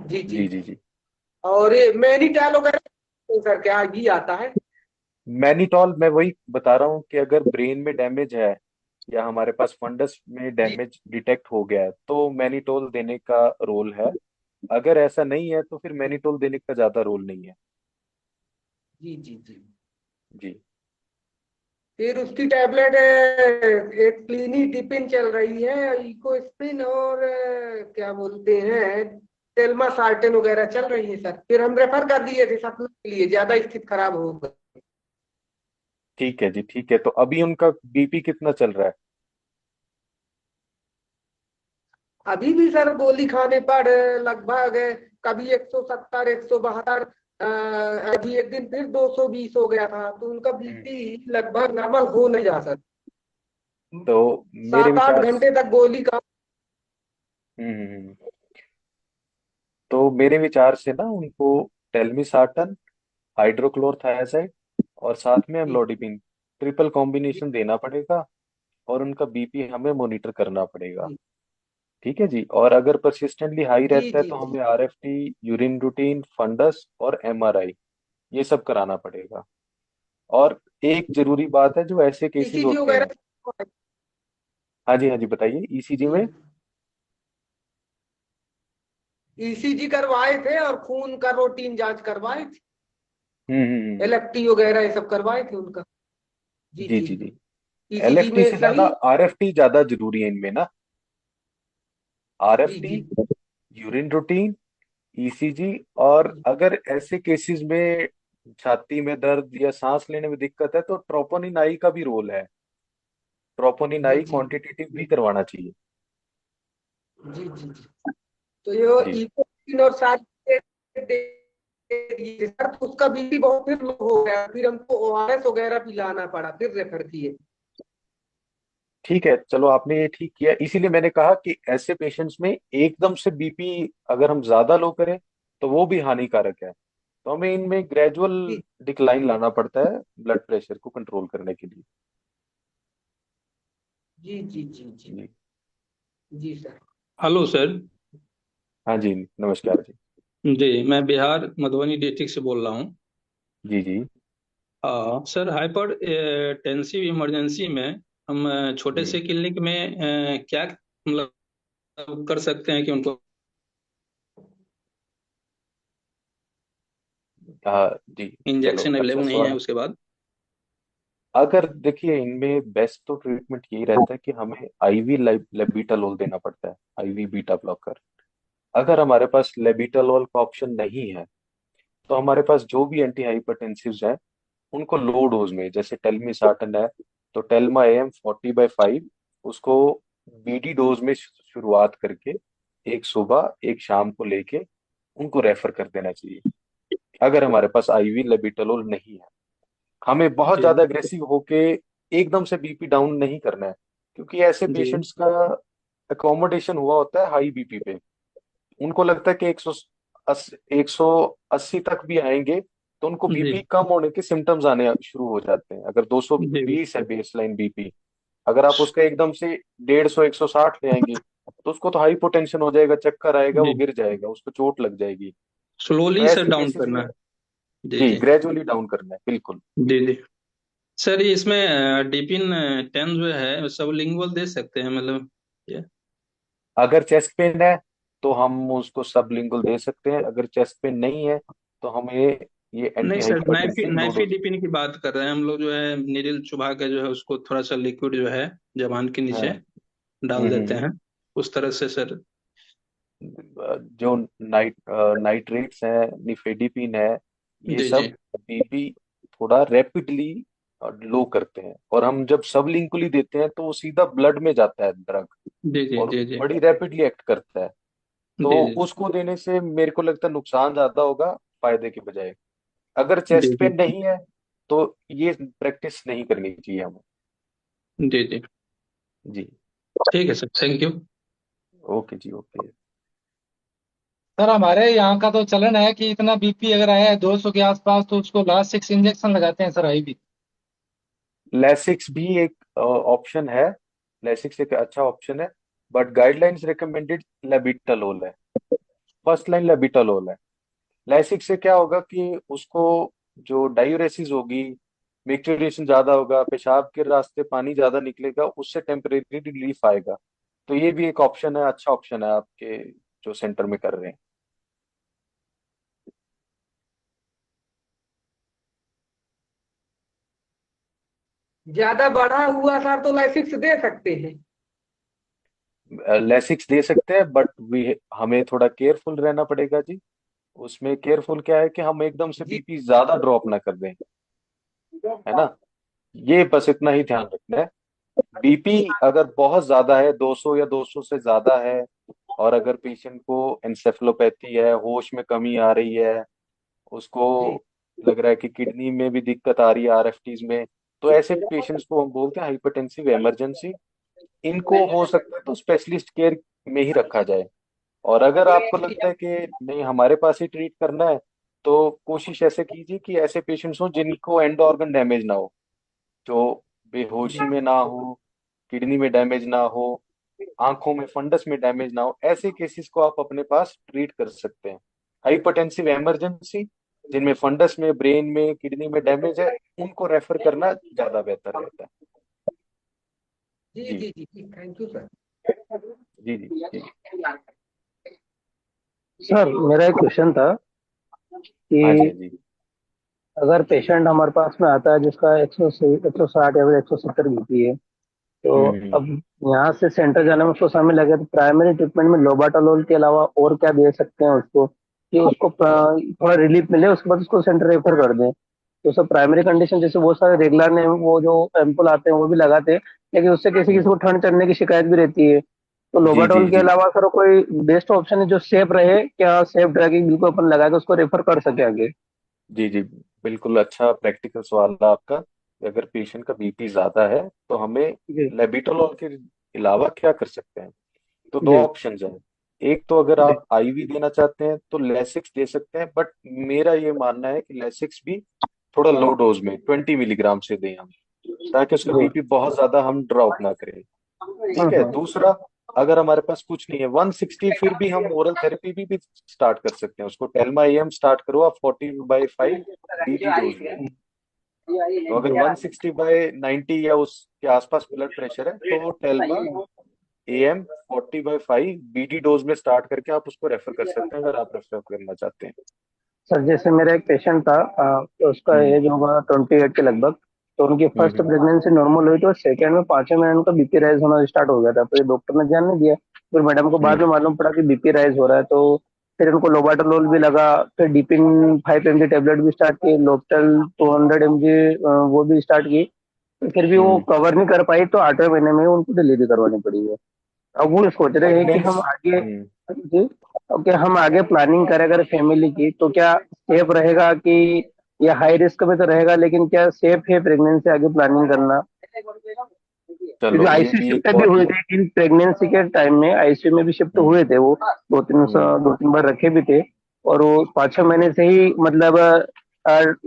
जी जी। जी जी जी। और ये मैनिटैल वगैरह सर क्या भी आता है? मैनिटॉल, मैं वही बता रहा हूँ कि अगर ब्रेन में डैमेज है या हमारे पास फंडस में जी डैमेज डिटेक्ट हो गया है तो मैनिटोल देने का रोल है। अगर ऐसा नहीं है तो फिर मैनिटोल देने का ज्यादा रोल नहीं है। जी जी जी। जी। फिर उसकी टैबलेट एक क्लीनी टिपिन चल रही है, इकोस्प्रिन और क्या बोलते हैं टेल्मा सार्टेन वगैरह चल रही है सर। फिर हम रेफर कर दिए थे सपना के लिए, ज्यादा स्थिति खराब हो गई। ठीक है जी, ठीक है। तो अभी उनका बीपी कितना चल रहा है? अभी भी सर गोली खाने पर लगभग कभी 170 172। अभी एक दिन फिर 220 हो गया था तो उनका हम्म। बीपी लगभग नॉर्मल हो नहीं जा सकता। तो मेरे 7 8 विचार घंटे तक गोली का। हम्म। तो मेरे विचार से ना उनको टेल्मिसार्टन, हाइड्रोक्लोरथायाजाइड और साथ में जी अम्लोडिपिन, ट्रिपल कॉम्बिनेशन देना पड़ेगा। और उनका बीपी हमें मॉनिटर करना पड़ेगा। जी ठीक है जी। और अगर परसिस्टेंटली हाई जी रहता है जी तो जी हमें आरएफटी, यूरिन रूटीन, फंडस और एमआरआई, ये सब कराना पड़ेगा। और एक जरूरी बात है, जो ऐसे केसेस ईसीजी होते हैं। वगैरह। हाँ जी, हाँ जी, बताइए ईसीजी जी में। ईसीजी करवाए थे और खून का रूटीन जांच करवाए थे। हम्म। एलएफटी वगैरह ये सब करवाए थे उनका। जी जी जी। जी जी। ईसीजी एलएफटी में से ज्यादा सही। आरएफटी ज्यादा जरूरी है इनमें ना। जी आरएफटी, जी यूरिन रूटीन, ईसीजी। और जी अगर ऐसे केसेस में छाती में दर्द या सांस लेने में दिक्कत है तो ट्रोपोनिन आई का भी रोल है। ट्रोपोनिन जी आई जी क्वांटिटेटिव भी करवाना चाहिए। जी जी जी। तो ये जी। इकोपिन और सारी दे दिए सर, तो उसका बीपी बहुत फिर लो हो गया, फिर हमको ओआरएस वगैरह पिलाना पड़ा, फिर रेफर किए। ठीक है, चलो आपने ये ठीक किया, इसीलिए मैंने कहा कि ऐसे पेशेंट्स में एकदम से बीपी अगर हम ज्यादा लो करें तो वो भी हानिकारक है। तो हमें इनमें ग्रेजुअल जी डिक्लाइन लाना पड़ता है ब्लड प्रेशर को कंट्रोल करने के लिए। जी जी जी जी जी। जी सर। Hello sir. हाँ जी, नमस्कार जी। जी, मैं बिहार मधुबनी डिस्ट्रिक्ट से बोल रहा हूँ। जी जी सर, हाइपर टेंसिव इमरजेंसी में हम छोटे जी। से क्लिनिक में क्या मतलब कर सकते हैं कि उनको हाँ जी। चलो, इंजेक्शन अच्छा अवेलेबल नहीं है सवाल। उसके बाद? अगर देखिए, इनमें बेस्ट तो ट्रीटमेंट यही रहता है कि हमें आईवी लेबिटालोल देना पड़ता है, आईवी बीटा ब्लॉकर। अगर हमारे पास लेबिटालोल का ऑप्शन नहीं है तो हमारे पास जो भी एंटी हाइपरटेंसिव्स हैं उनको लो डोज में, जैसे टेल्मिसार्टन है तो टेल्मा एम 40/5, उसको बीडी डोज में शुरुआत करके एक सुबह एक शाम को लेके उनको रेफर कर देना चाहिए, अगर हमारे पास आईवी लेबिटालोल नहीं है। हमें बहुत जी ज्यादा अग्रेसिव होके एकदम से बीपी डाउन नहीं करना है, क्योंकि ऐसे जी पेशेंट्स का अकोमोडेशन हुआ होता है हाई बीपी पे। उनको लगता है कि 180 तक भी आएंगे तो उनको जी बीपी कम होने के सिम्टम्स आने शुरू हो जाते हैं। अगर जी 220 है बेसलाइन बीपी, अगर आप उसका एकदम से 150 160 ले आएंगे तो उसको तो हाइपोटेंशन हो जाएगा, चक्कर आएगा, वो जी। गिर जाएगा, उसको चोट लग जाएगी। तो स्लोली सर ऐसे डाउन केसेस करना में है। जी जी जी ग्रेजुअली डाउन करना है, बिल्कुल। जी जी। सर, इसमें डिपिन 10 जो है सब लिंगुअल दे सकते हैं मतलब ये? अगर चेस्ट पेन है तो हम उसको सबलिंगुअल दे सकते हैं, अगर चेस्ट पेन नहीं है तो हमें ये नहीं एंटी सर, नाइफी हाइपरटेंसिव लो नाइफी डोज। डिपिन की बात कर रहे हैं हम लोग, जो है नीडल चुभा के जो है उसको थोड़ा सा लिक्विड जो है जबान के हाँ। नीचे डाल देते हम्म। हैं, उस तरह से सर। जो नाइट्रेट्स है, निफेडिपिन है, ये जी सब जी बीपी थोड़ा रैपिडली लो करते हैं, और हम जब सबलिंगुअली देते हैं तो वो सीधा ब्लड में जाता है ड्रग, जी जी और जी जी बड़ी रैपिडली एक्ट करता है। तो जी जी उसको देने से मेरे को लगता है नुकसान ज्यादा होगा फायदे के बजाय। अगर जी चेस्ट जी पेन नहीं है तो ये प्रैक्टिस नहीं करनी चाहिए हमें। जी जी। जी। ठीक है sir, thank you. Okay ji, okay. Sir हमारे यहाँ का तो चलन है कि इतना बीपी अगर आया है 200 के आसपास तो उसको लास्ट 6 इंजेक्शन लगाते हैं सर, आई भी। लेसिक्स भी एक ऑप्शन है। लेसिक्स एक अच्छा ऑप्शन है, बट गाइडलाइंस रिकमेंडेड लेबिटालोल है, फर्स्ट लाइन लेबिटालोल है। लैसिक से क्या होगा कि उसको जो डायूरेसिस होगी, मिक्सचरेशन ज्यादा होगा, पेशाब के रास्ते पानी ज्यादा निकलेगा, उससे टेम्परेरी रिलीफ आएगा। तो ये भी एक ऑप्शन है, अच्छा ऑप्शन है आपके जो सेंटर में कर रहे हैं। ज्यादा बढ़ा हुआ सर तो लाइसिक्स दे सकते हैं। लेसिक्स दे सकते हैं, बट वी हमें थोड़ा केयरफुल रहना पड़ेगा जी। उसमें केयरफुल क्या है कि हम एकदम से जी बीपी ज्यादा ड्रॉप ना कर दें, है ना। ये बस इतना ही ध्यान रखना है। बीपी अगर बहुत ज्यादा है, 200 या 200 से ज्यादा है, और अगर पेशेंट को एंसेफेलोपैथी है, होश में कमी आ रही है, उसको जी लग रहा है कि किडनी में भी दिक्कत आ रही है आरएफटीज में, तो ऐसे पेशेंट्स को हम बोलते हैं हाइपरटेंसिव इमरजेंसी। इनको हो सकता है तो स्पेशलिस्ट केयर में ही रखा जाए। और अगर आपको लगता है कि नहीं हमारे पास ही ट्रीट करना है, तो कोशिश ऐसे कीजिए कि ऐसे पेशेंट्स हो जिनको एंड ऑर्गन डैमेज ना हो, जो बेहोशी में ना हो, किडनी में डैमेज ना हो, आंखों में फंडस में डैमेज ना हो, ऐसे केसेस को आप अपने पास ट्रीट कर सकते हैं। हाइपरटेंसिव इमरजेंसी जिनमें फंडस में, ब्रेन में, किडनी में डैमेज है, उनको रेफर करना ज्यादा बेहतर रहता है। जी जी जी जी जी, थैंक यू सर। जी जी जी। सर मेरा एक क्वेश्चन था हाँ जी, कि हाँ जी। अगर पेशेंट हमारे पास में आता है जिसका 160 या फिर 170 बीपी है, तो हम्म। अब यहाँ से सेंटर जाने में उसको समय लगे, तो प्राइमरी ट्रीटमेंट में लोबाटालोल के अलावा और क्या दे सकते हैं उसको, कि उसको थोड़ा रिलीफ मिले, उसके बाद उसको सेंटर रेफर कर दें। तो सब प्राइमरी कंडीशन, जैसे बहुत सारे रेगुलर ने वो जो एम्पुल आते हैं वो भी लगाते हैं, लेकिन उससे किसी किसी को हम्म, ठंड चढ़ने की शिकायत भी रहती है। तो जी जी लोबाटोल के जी अलावा सर कोई बेस्ट ऑप्शन है जो सेफ रहे क्या? सेफ ड्रगिंग बिल्कुल अपन लगा के उसको रेफर कर सके आगे। जी जी, बिल्कुल अच्छा प्रैक्टिकल सवाल है आपका। अगर पेशेंट का बीपी ज्यादा है तो हमें जी लेबिटोलॉल के अलावा क्या कर सकते हैं? तो दो जी ऑप्शंस हैं। एक तो अगर जी। आप आईवी देना चाहते हैं तो लेसिक्स दे सकते हैं, बट मेरा ये मानना है कि लेसिक्स भी थोड़ा लो डोज में 20 मिलीग्राम से दें हम, ताकि उसका जी। बीपी बहुत ज्यादा हम ड्रॉप ना करें। ठीक है। हम्म। दूसरा, अगर हमारे पास कुछ नहीं है 160, फिर भी हम ओरल थेरेपी भी स्टार्ट कर सकते हैं। उसको टेल्मा एम स्टार्ट करो आप 40/5 बीडी डोज में। तो अगर 160/90 या उसके आसपास ब्लड प्रेशर है तो टेल्मा एम 40/5 बीडी डोज में स्टार्ट करके आप उसको रेफर कर सकते हैं, अगर आप रेफर करना चाहते हैं। सर जैसे मेरा एक पेशेंट था, तो उसका हम्म एज होगा 28 के लगभग। तो उनकी फर्स्ट हम्म प्रेगनेंसी नॉर्मल हुई, तो सेकंड में 5वें महीने उनका बीपी राइज होना स्टार्ट हो गया था। तो ये डॉक्टर ने ध्यान नहीं दिया। फिर मैडम को बाद में हम्म मालूम पड़ा कि बीपी राइज हो रहा है, तो फिर उनको लोबाटोलोल भी लगा। फिर डिपिन 5 mg टेबलेट भी स्टार्ट की, लोकटल 200 mg वो भी स्टार्ट की। तो फिर भी वो हम्म। कवर नहीं कर पाई, तो 8वें महीने में उनको डिलीवरी करवानी पड़ी है। अब वो सोच रहे हैं कि हम प्रेगनेंस आगे हम्म जी, अब क्या हम आगे प्लानिंग करें अगर फैमिली की, तो क्या सेफ रहेगा कि, या हाई रिस्क में तो रहेगा, लेकिन क्या सेफ है प्रेगनेंसी आगे प्लानिंग करना? क्योंकि चलो, ये आईसीयू भी एक शिफ्ट भी बहुत हुए थे इन प्रेगनेंसी के टाइम में, आईसीयू में भी शिफ्ट हम्म हुए थे वो। हम्म दो तीन बार रखे भी थे। और वो 5-6 महीने से ही मतलब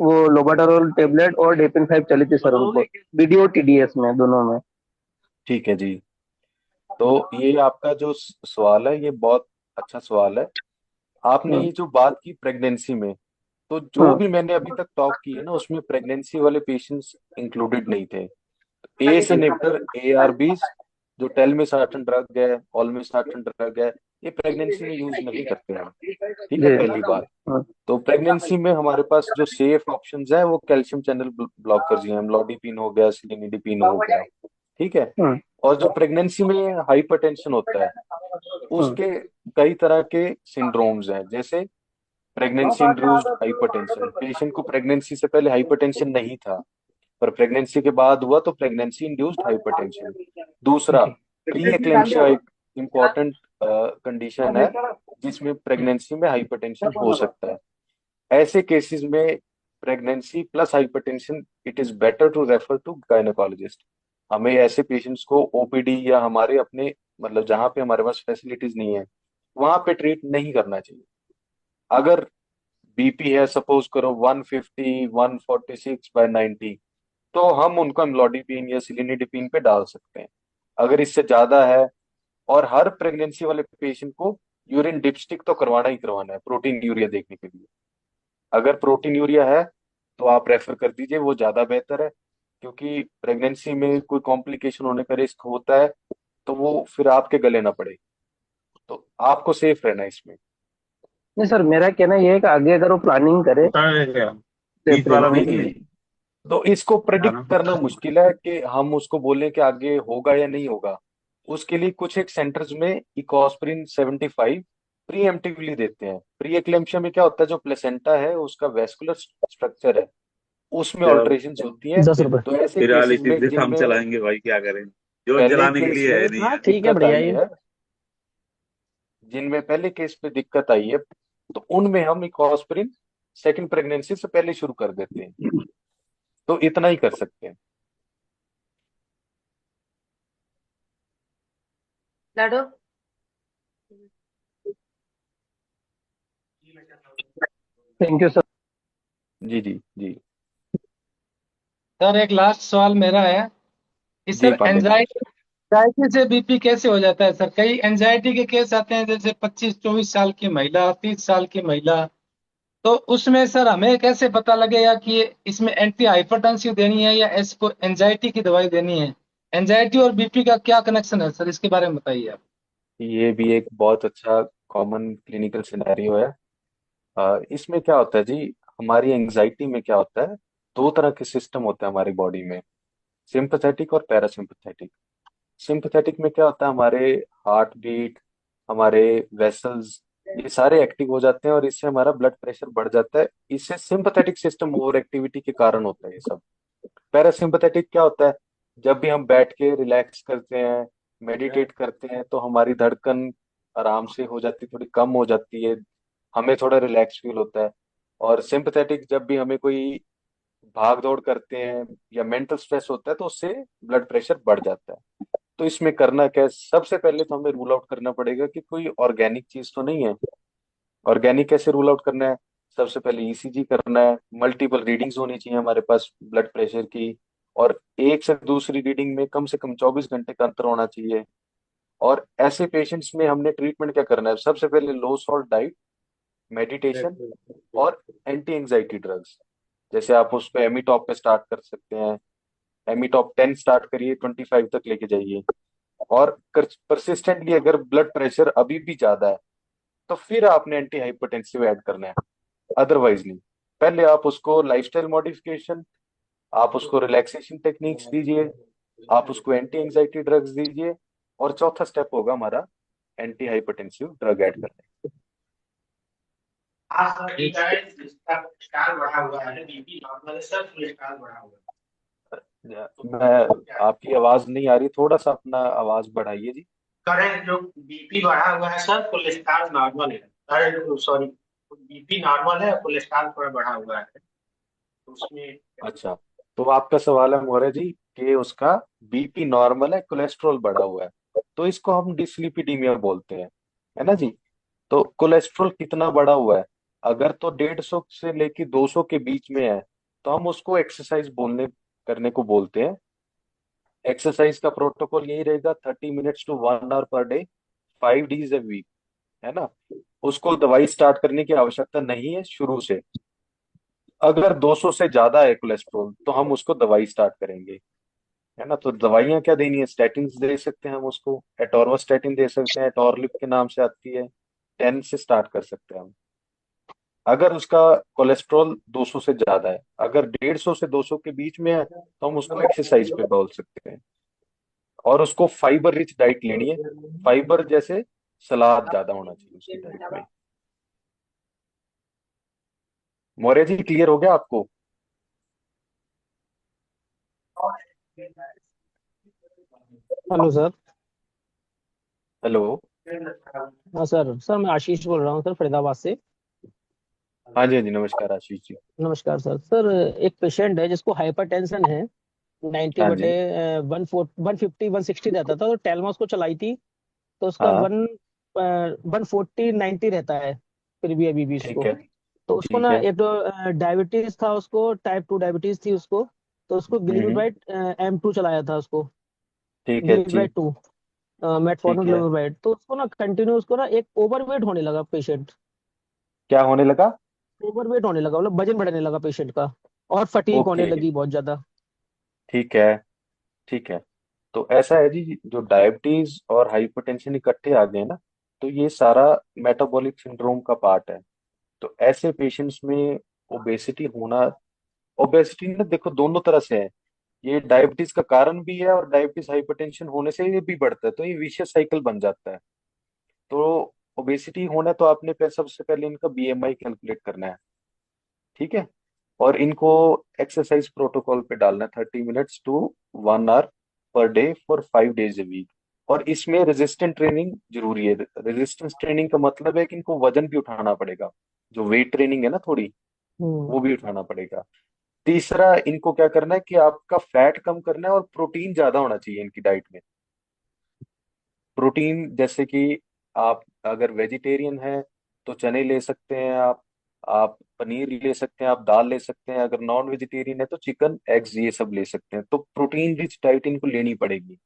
वो लोबाटारोल टेबलेट और डेपिन 5 चली थी सर उनको, बीडीओ टीडीएस में दोनों में। ठीक है जी। तो ये आपका जो सवाल है ये बहुत अच्छा सवाल है। आपने हम्म। ये जो बात की प्रेगनेंसी में, तो जो हम्म। भी मैंने अभी तक टॉक की है ना, उसमें प्रेगनेंसी वाले पेशेंट्स इंक्लूडेड नहीं थे। एस इनहिबिटर एआरबीज, जो टेलमिसार्टन ड्रग है, ऑलमिसार्टन ड्रग है, ये प्रेगनेंसी में यूज नहीं करते हैं। ठीक है, जी। पहली बात। हम्म। तो प्रेगनेंसी में हमारे पास जो सेफ ऑप्शंस है वो कैल्शियम चैनल ब्लॉकर्स ही हैं। अम्लोडिपिन हो गया, सिलिनिडिपिन हो गया। ठीक है। हम्म। और जो प्रेगनेंसी में हाइपरटेंशन होता है, हम्म। उसके कई तरह के सिंड्रोम्स हैं। जैसे प्रेगनेंसी इंड्यूस्ड हाइपरटेंशन, पेशेंट को प्रेगनेंसी से पहले हाइपरटेंशन नहीं था, पर प्रेगनेंसी के बाद हुआ तो प्रेगनेंसी इंड्यूस्ड हाइपरटेंशन। दूसरा, जी। प्री एक्लेम्पशिया एक इम्पॉर्टेंट कंडीशन है जिसमें प्रेगनेंसी में हाइपरटेंशन हो सकता है। ऐसे केसेस में pregnancy plus hypertension, it is better to refer to gynaecologist. हमें ऐसे पेशेंट्स को ओपीडी या हमारे अपने, मतलब जहाँ पे हमारे पास फैसिलिटीज नहीं है, वहां पे ट्रीट नहीं करना चाहिए। अगर बीपी है सपोज करो 150 146/90, तो हम उनको अम्लोडिपिन या सिलिनिडिपिन पे डाल सकते हैं। अगर इससे ज्यादा है, और हर प्रेगनेंसी वाले पेशेंट को यूरिन डिपस्टिक तो करवाना ही करवाना है प्रोटीन यूरिया देखने के लिए। अगर प्रोटीन यूरिया है तो आप रेफर कर दीजिए, वो ज्यादा बेहतर है। क्योंकि प्रेगनेंसी में कोई कॉम्प्लिकेशन होने का रिस्क होता है, तो वो फिर आपके गले ना पड़े। तो आपको सेफ रहना है इसमें। नहीं सर, मेरा कहना ये है कि आगे अगर वो प्लानिंग करे होता है क्या? बीच वाला जी प्रेगनेंसी जी नहीं जी। की। तो इसको बताना। प्रेडिक्ट करना मुश्किल है कि हम उसको बोलें कि आगे होगा या नहीं होगा। उसके लिए कुछ एक सेंटर्स में इकोस्प्रिन 75 प्री एम्प्टिवली देते हैं। प्री एक्लेम्पशिया में क्या होता है, जो प्लेसेंटा है उसका वेस्कुलर स्ट्रक्चर है, उसमें जब ऑल्टरेशन होती है। 10 रुपए। तो ऐसे फिर वाली केसेस में चीजें हम जिनमें चलाएंगे भाई, क्या करें? जो पहले जलाने के केस लिए में है नहीं हाँ है। ठीक है, दिक्कत बढ़िया आई ये। है, जिनमें पहले केस पे दिक्कत आई है, तो उनमें हम इकोस्प्रिन सेकंड प्रेगनेंसी से पहले शुरू कर देते हैं। तो इतना ही कर सकते हैं। लाडो। Thank you sir. जी जी जी सर एक लास्ट सवाल मेरा है कि जी सर पांडे जी। एंजाइटी से बीपी कैसे हो जाता है सर? कई एंजाइटी के केस आते हैं, जैसे 25-24 साल की महिला, 30 साल की महिला। तो उसमें सर हमें कैसे पता लगेगा कि इसमें एंटी हाइपरटेंसिव देनी है या इसको एंजाइटी की दवाई देनी है? एंजाइटी और बीपी का क्या कनेक्शन है सर, इसके बारे में बताइए आप। ये भी एक बहुत अच्छा कॉमन क्लिनिकल सिनेरियो है। इसमें क्या होता है जी, हमारी एंजाइटी में क्या होता है, दो तरह के सिस्टम होते हैं हमारी बॉडी में, सिंपैथेटिक और पैरासिम्पैथेटिक। सिंपैथेटिक में क्या होता है, हमारे हार्ट बीट, हमारे वेसल्स, ये सारे एक्टिव हो जाते हैं और इससे हमारा ब्लड प्रेशर बढ़ जाता है। इससे सिंपैथेटिक सिस्टम ओवर एक्टिविटी के कारण होता है ये सब। पैरासिम्पथेटिक क्या होता है? जब भी हम बैठ के रिलैक्स करते हैं, मेडिटेट करते हैं, तो हमारी धड़कन आराम से हो जाती है, थोड़ी कम हो जाती है, हमें थोड़ा रिलैक्स फील होता है। और सिंपैथेटिक जब भी हमें कोई भाग दौड़ करते हैं या मेंटल स्ट्रेस होता है, तो उससे ब्लड प्रेशर बढ़ जाता है। तो इसमें करना क्या है? सबसे पहले तो हमें रूल आउट करना पड़ेगा कि कोई ऑर्गेनिक चीज तो नहीं है। ऑर्गेनिक कैसे रूल आउट करना है? सबसे पहले ईसीजी करना है, मल्टीपल रीडिंग्स होनी चाहिए हमारे पास ब्लड प्रेशर की, और एक से दूसरी रीडिंग में कम से कम 24 घंटे का अंतर होना चाहिए। और ऐसे पेशेंट्स में हमने ट्रीटमेंट क्या करना है? सबसे पहले लो सॉल्ट डाइट, मेडिटेशन और एंटी एंजाइटी ड्रग्स। जैसे आप उसको एमिटॉप पे स्टार्ट कर सकते हैं, एमिटॉप 10 स्टार्ट करिए, 25 तक लेके जाइए। और परसिस्टेंटली अगर ब्लड प्रेशर अभी भी ज्यादा है, तो फिर आपने एंटी हाइपरटेंसिव ऐड करना है, अदरवाइज नहीं। पहले आप उसको लाइफस्टाइल मॉडिफिकेशन, आप उसको रिलैक्सेशन टेक्निक्स दीजिए, आप उसको एंटी एंजाइटी ड्रग्स दीजिए, और चौथा स्टेप होगा हमारा एंटी हाइपरटेंसिव ड्रग ऐड करना हाँ सर, ठीक है। इसका कोलेस्ट्रॉल बढ़ा हुआ है, बीपी नॉर्मल है सर, कोलेस्ट्रॉल बढ़ा हुआ है। है। आपकी आवाज नहीं आ रही, थोड़ा सा अपना आवाज बढ़ाइए जी। करंट जो बीपी बढ़ा हुआ है सर, कोलेस्ट्रॉल नॉर्मल है। अरे सॉरी, बीपी नॉर्मल है, कोलेस्ट्रॉल थोड़ा बढ़ा हुआ है, तो उसमें। अच्छा, तो आपका सवाल है मोहरा जी कि उसका बीपी नॉर्मल है, कोलेस्ट्रॉल बढ़ा हुआ है, तो इसको हम डिसलिपिडीमिया बोलते हैं, है ना जी। तो कोलेस्ट्रॉल कितना बढ़ा हुआ है? अगर तो 150 से लेके 200 के बीच में है, तो हम उसको एक्सरसाइज बोलने करने को बोलते हैं। एक्सरसाइज का प्रोटोकॉल यही रहेगा, 30 minutes to 1 hour per day, 5 days a week, है ना। उसको दवाई स्टार्ट करने की आवश्यकता नहीं है शुरू से। अगर 200 से ज्यादा है कोलेस्ट्रॉल, तो हम उसको दवाई स्टार्ट करेंगे, है ना। तो दवाइयां क्या देनी है? स्टैटिन दे सकते हैं हम उसको, एटोर्वास्टैटिन दे सकते हैं, एटोरलिप के नाम से आती है, 10 से स्टार्ट कर सकते हैं हम। अगर उसका कोलेस्ट्रॉल 200 से ज्यादा है, अगर 150 से 200 के बीच में है, तो हम उसको एक्सरसाइज पे बोल सकते हैं। और उसको फाइबर रिच डाइट लेनी है, फाइबर जैसे सलाद ज्यादा होना चाहिए उसकी डाइट में। मौर्य जी, क्लियर हो गया आपको? Hello sir. हेलो। हाँ सर, मैं आशीष बोल रहा हूँ सर, फरीदाबाद से। हाँ जी, हाँ जी, नमस्कार आशीष जी। नमस्कार सर। एक पेशेंट है जिसको हाइपरटेंशन है, 90 हाँ बटे जी। 150 160 रहता था, तो टेलमॉस को चलाई थी, तो उसका हाँ, 140 90 रहता है, फिर भी अभी भी ठीक उसको। है। तो उसको ठीक ना है। एक तो डायबिटीज था, उसको टाइप 2 डायबिटीज थी उसको। तो उसको हम्म। ग्लिमिब्राइड M2 चलाया था उसको, ठीक है जी। ग्लिमिब्राइड 2, मेटफॉर्मिन ठीक है। ग्लिमिब्राइड। तो उसको ना कंटिन्यू उसको ना एक ओवरवेट होने लगा पेशेंट। क्या होने लगा? ओवरवेट होने लगा, मतलब वजन बढ़ने लगा पेशेंट का, और फटीक होने ओके। लगी बहुत ज्यादा। ठीक है। ठीक है। तो ऐसा है जी, जो डायबिटीज और हाइपरटेंशन इकट्ठे आ गए ना, तो ये सारा मेटाबॉलिक सिंड्रोम का पार्ट है। तो ऐसे पेशेंट्स में ओबेसिटी होना, ओबेसिटी ना देखो दोनों तरह से है। ये डायबिटीज का कारण भी है, और डायबिटीज हाइपरटेंशन होने से ये भी बढ़ता है, तो ये विशियस साइकिल बन जाता है। तो ओबेसिटी होना, तो आपने सबसे पहले इनका बीएमआई कैलकुलेट करना है, ठीक है। और इनको एक्सरसाइज प्रोटोकॉल पे डालना है, 30 minutes to 1 hour per day for 5 days a week. और इसमें रेजिस्टेंट ट्रेनिंग जरूरी है। रेजिस्टेंस ट्रेनिंग का मतलब है कि इनको वजन भी उठाना पड़ेगा, जो वेट ट्रेनिंग है ना थोड़ी, हम्म। वो भी उठाना पड़ेगा। तीसरा, इनको क्या करना है कि आपका फैट कम करना है, और प्रोटीन ज्यादा होना चाहिए इनकी डाइट में। प्रोटीन जैसे कि आप अगर वेजिटेरियन हैं, तो चने ले सकते हैं आप पनीर ले सकते हैं, आप दाल ले सकते हैं। अगर नॉन वेजिटेरियन है, तो चिकन एग्स ये सब ले सकते हैं। तो प्रोटीन रिच डाइट इनको लेनी पड़ेगी।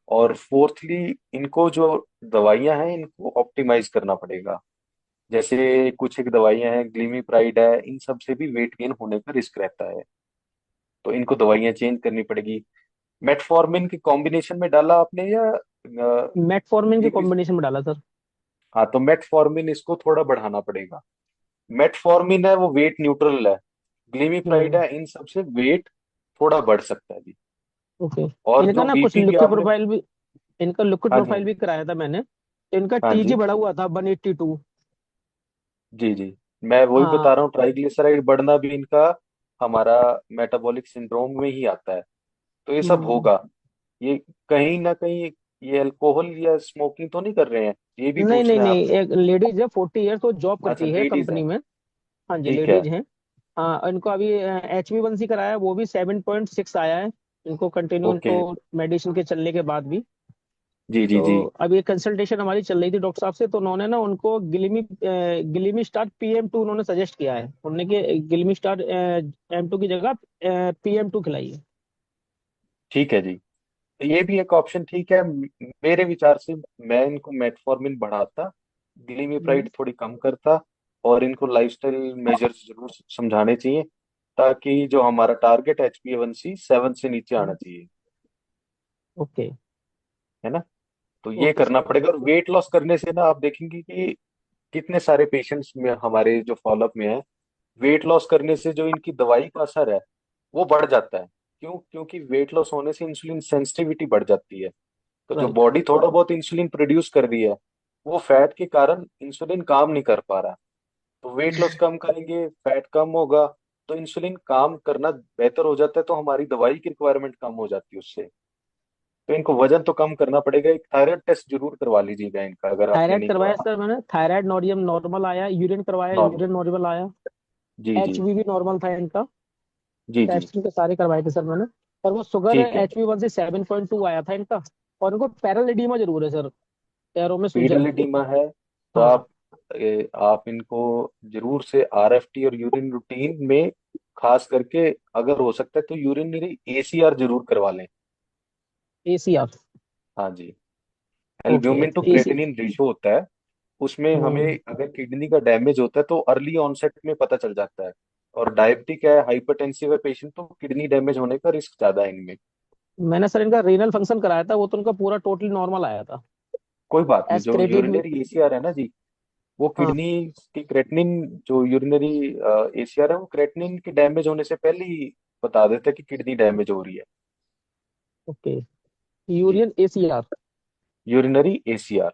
और फोर्थली, इनको जो दवाइयां हैं, इनको ऑप्टिमाइज करना पड़ेगा। जैसे कुछ एक दवाइयां हैं, ग्लिमिप्राइड है, इन सब से भी वेट गेन होने का रिस्क रहता है, तो इनको दवाइयां चेंज करनी पड़ेगी। मेटफॉर्मिन के कॉम्बिनेशन में डाला आपने, या मेटफॉर्मिन के ये भी? कॉम्बिनेशन में डाला सर। हाँ, तो मेटफॉर्मिन इसको थोड़ा बढ़ाना पड़ेगा। मेटफॉर्मिन है वो वेट न्यूट्रल है, ग्लिमिप्राइड हम्म। है इन सबसे वेट थोड़ा बढ़ सकता है जी। ओके। और इनका जो ना कुछ बीपी की लिक्विड आपने, प्रोफाइल भी, इनका लिक्विड हाँ जी, हाँ प्रोफाइल जी, भी कराया था मैंने, तो इनका हाँ TG जी, बढ़ा हुआ था 182। जी जी, मैं वही हाँ। बता रहा हूँ, ट्राइग्लिसराइड बढ़ना भी इनका हमारा मेटाबॉलिक सिंड्रोम में ही आता है। तो ये सब हम्म। होगा। ये कहीं ना कहीं ये अल्कोहल या स्मोकिंग तो नहीं कर रहे हैं, ये भी नहीं पूछ नहीं रहे हैं नहीं, आपसे। एक लेडीज है 40 ईयर्स, वो जॉब अच्छा, करती है लेडीज कंपनी है। में। हाँ जी, ठीक है। लेडीज हैं। हाँ, इनको अभी HbA1c कराया, वो भी 7.6 आया है। इनको कंटिन्यू, ओके। इनको मेडिसिन के चलने के बाद भी। जी जी तो जी। अभी एक कंसल्टेशन हमारी चल रही थी डॉक्टर साहब से, तो उन्होंने ना उनको गिलिमी स्टार PM2 उन्होंने सजेस्ट किया है। उन्होंने कि गिलिमी स्टार M2 की जगह PM2 खिलाई है। ठीक है जी, ये भी एक ऑप्शन ठीक है। मेरे विचार से मैं इनको मेटफॉर्मिन बढ़ाता, हम्म। ग्लीमिप्राइड थोड़ी कम करता, और इनको लाइफस्टाइल मेजर्स जरूर समझाने चाहिए, ताकि जो हमारा टारगेट HbA1c 7 से नीचे आना हम्म। चाहिए। ओके। है ना? तो ये ओके करना सर। पड़ेगा। और वेट लॉस करने से ना आप देखेंगे कि कितने सारे पेशेंट्स में हमारे जो फॉलोअप में है, वेट लॉस करने से जो इनकी दवाई का असर है वो बढ़ जाता है। क्यों? क्योंकि वेट लॉस होने से इंसुलिन सेंसिटिविटी बढ़ जाती है। तो जो राइट। बॉडी थोड़ा बहुत इंसुलिन प्रोड्यूस कर रही है, वो फैट के कारण इंसुलिन काम नहीं कर पा रहा। तो वेट लॉस कम करेंगे, फैट कम होगा, तो इंसुलिन काम करना बेहतर हो जाता है, तो हमारी दवाई की रिक्वायरमेंट कम हो जाती है उससे। तो इनको वजन तो कम करना पड़ेगा। एक थायराइड टेस्ट जरूर करवा लीजिएगा इनका, अगर आपने थायराइड नहीं करवाया करवाया। सर मैंने, थायराइड नोडियम नॉर्मल आया, यूरिन करवाया, नॉर्मल। यूरिन नॉर्मल आया। जी जी। HB भी नॉर्मल था इनका। जी जी। टेस्ट इनके सारे करवाए थे सर मैंने। और वो शुगर ठीक है। HB1 से 7.2 आया था इनका। और इनको पैरालिडीमा जरूर है सर, पैरों में सूजन। पीडलिडीमा है, तो हाँ। आप इनको जरूर से RFT और यूरिन रूटीन में, खास करके अगर हो सकता है तो यूरिनरी ACR जरूर करवा लें। ACR। हाँ जी। Okay albumin to AC। Creatinine ratio होता है, उसमें हमें हम्म। अगर किडनी का डैमेज होता है तो अर्ली ऑनसेट में पता चल जाता है। और डायबिटिक है, हाइपरटेंसिव है पेशेंट, तो किडनी डैमेज होने का रिस्क ज्यादा है इनमें। मैंने सर इनका रीनल फंक्शन कराया था, वो तो उनका पूरा टोटली नॉर्मल आया था। कोई बात नहीं, जो एस्क्रेटिन। यूरिनरी ACR है ना जी, वो हाँ। किडनी की क्रेटनिन, जो यूरिनरी ACR है, वो क्रेटनिन के डैमेज होने से पहले ही बता देता है कि किडनी डैमेज हो रही है। ओके। जी। यूरियन ACR। Urinary ACR।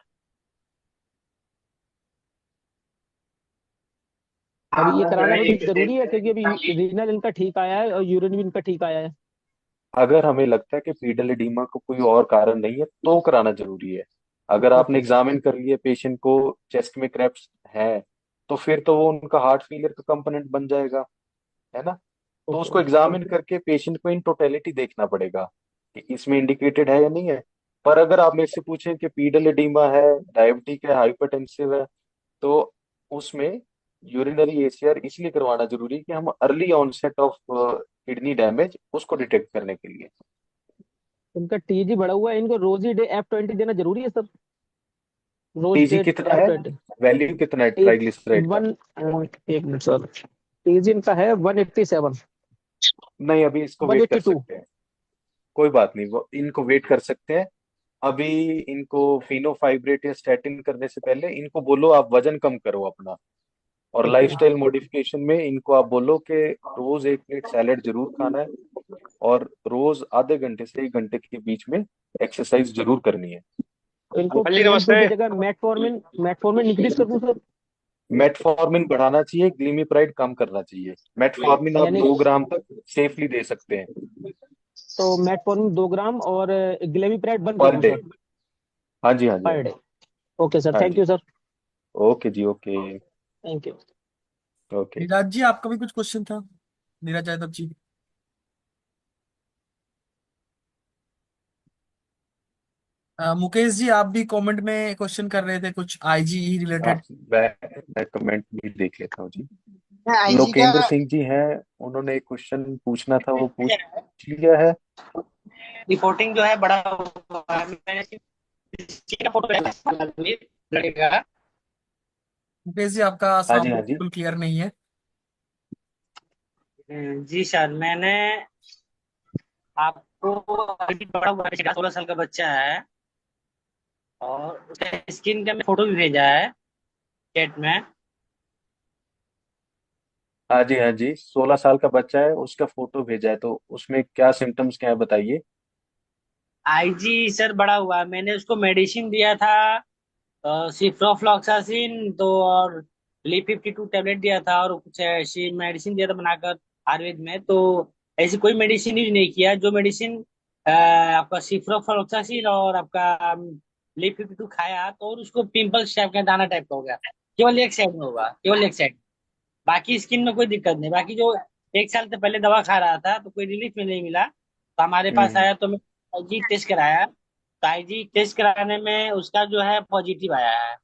अभी ये आप जो कराना है भी एक जरूरी है, क्योंकि अभी खाली रीनल इनका ठीक आया है और यूरिन भी इनका ठीक आया है। अगर हमें लगता है कि पीडल एडिमा को कोई और कारण नहीं है तो कराना जरूरी है। अगर आपने ओके। एग्जामिन कर लिया पेशेंट को, चेस्ट में क्रेप्स है, तो फिर तो वो उनका हार्ट फेलियर का कंपोनेंट बन जाएगा। है ना? तो ओके। उसको एग्जामिन करके पेशेंट को इन टोटेलिटी देखना पड़ेगा कि इसमें इंडिकेटेड है या नहीं है। पर अगर आप मेरे से पूछें कि पीडल एडिमा है, डायबिटिक है, हाइपरटेंसिव है, तो उसमें यूरिनरी ACR इसलिए करवाना जरूरी है कि हम early onset of kidney damage उसको डिटेक्ट करने के लिए। इनका TG बढ़ा हुआ है, इनको रोज ही डे F20 देना जरूरी है सर। रोज TG डे कितना है? F20। वैल्यू कितना है एक ट्राइग्लिसराइड का? वन एक मिनट सर। TG इनका है 187। नहीं, अभी इसको वेट कर 182। सकते हैं। कोई बात नहीं, वो इनको वेट कर सकते हैं। अभी इनको फिनोफाइब्रेट या स्टैटिन करने से पहले इनको बोलो आप वजन कम करो अपना। और ओके। लाइफस्टाइल मॉडिफिकेशन में इनको आप बोलो कि रोज एक प्लेट सैलेड जरूर खाना है, और रोज आधे घंटे से 1 घंटे के बीच में एक्सरसाइज जरूर करनी है। इनको जी PM2 नमस्ते। की जगह मेटफॉर्मिन मेटफॉर्मिन इंक्रीज कर दूं सर? मेटफॉर्मिन बढ़ाना चाहिए, ग्लीमिप्राइड कम करना चाहिए। मेटफॉर्मिन आप यानी 2 ग्राम तक सेफली दे सकते हैं तो मेटफॉर्मिन 2 ग्राम और ग्लेमिप्राइड बंद कर पर दूं डे। सर? हाँ जी, हाँ जी, हाँ पर जी। डे। ओके सर, हाँ थैंक जी। You sir. Okay ji, okay. Thank you. Okay. Neeraj ji, आपका भी कुछ क्वेश्चन था? नीरज यादव जी। मुकेश जी, आप भी कमेंट में क्वेश्चन कर रहे थे कुछ IgE हाँ, रिलेटेड। मैं कमेंट भी देख लेता हूँ जी। आईजी का लोकेंद्र सिंह जी हैं, उन्होंने एक क्वेश्चन पूछना था, वो पूछ लिया है। रिपोर्टिंग जो है बड़ा हुआ है। मैंने किसी का फोटो भेजा था लड़के का। मुकेश जी, आपका हाँ जी, साउंड हाँ जी। बिल्कुल क्लियर नहीं है। जी सर, मैंने आपको अभी बड़ा हुआ है, 16 साल का बच्चा है, और उसके स्किन का मैं फोटो भी भेजा है चैट में। हाँ जी, हाँ जी, 16 साल का बच्चा है, उसका फोटो भेजा है, तो उसमें क्या सिम्टम्स क्या है बताइए। आईजी सर बड़ा हुआ है। मैंने उसको मेडिसिन दिया था, सिप्रोफ्लॉक्सासिन, तो और ली 52 टैबलेट दिया था और कुछ ऐसी मेडिसिन दिया था बनाकर आयुर्वेद में। तो ऐसी कोई मेडिसिन यूज नहीं किया। जो मेडिसिन आपका सिप्रोफ्लोक्सासिन और आपका ली 52 खाया तो और उसको पिंपल्स टाइप का, दाना टाइप का हो गया। केवल एक साइड में होगा, केवल एक साइड। बाकी स्किन में कोई दिक्कत नहीं। बाकी जो 1 साल से पहले दवा खा रहा था तो कोई रिलीफ में नहीं मिला, तो हमारे पास हम्म। आया तो मैं आईजी टेस्ट कराया। तो आईजी टेस्ट कराने में उसका जो है पॉजिटिव आया है।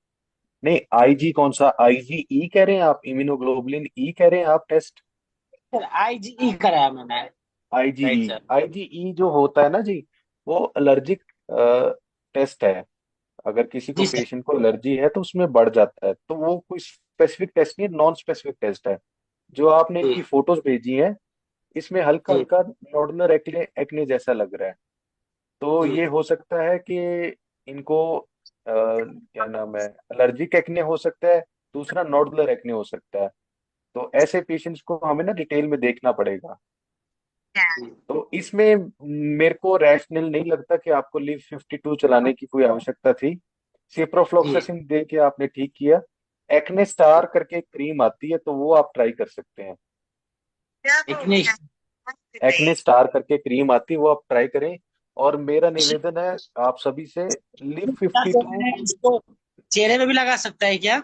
नहीं, आईजी कौन सा? आईजीई कह रहे हैं आप? इम्यूनोग्लोबुलिन ई कह रहे हैं आप टेस्ट? सर आईजीई कराया मैंने। Right IgE. सर। आईजीई जो होता है ना जी, वो एलर्जिक टेस्ट है। अगर किसी को जी सर। पेशेंट को एलर्जी है तो उसमें बढ़ जाता है, तो वो कोई स्पेसिफिक टेस्ट नहीं है, नॉन स्पेसिफिक टेस्ट है। जो आपने जी इनकी फोटोज भेजी हैं, इसमें हल्का जी हल्का नॉर्दर्न एक्ने एक्ने जैसा लग रहा है। तो जी ये हो सकता है कि इनको क्या नाम है, एलर्जिक एक्ने हो सकता है। दूसरा नॉर्दर्न एक्ने हो सकता है। तो ऐसे पेशेंट्स को हमें ना डिटेल में देखना पड़ेगा। जी तो इसमें मेरे को रैशनल नहीं लगता कि आपको ली 52 चलाने की कोई आवश्यकता थी। जी। सिप्रोफ्लोक्सासिन दे के आपने ठीक किया। एक्ने स्टार करके क्रीम आती है, तो वो आप ट्राई कर सकते हैं। इतने। एक्ने स्टार करके क्रीम आती है, वो आप ट्राई करें। और मेरा निवेदन है आप सभी से, ली क्या फिफ्टी बोल टू रहे हैं, इसको चेहरे पे भी लगा सकता है क्या?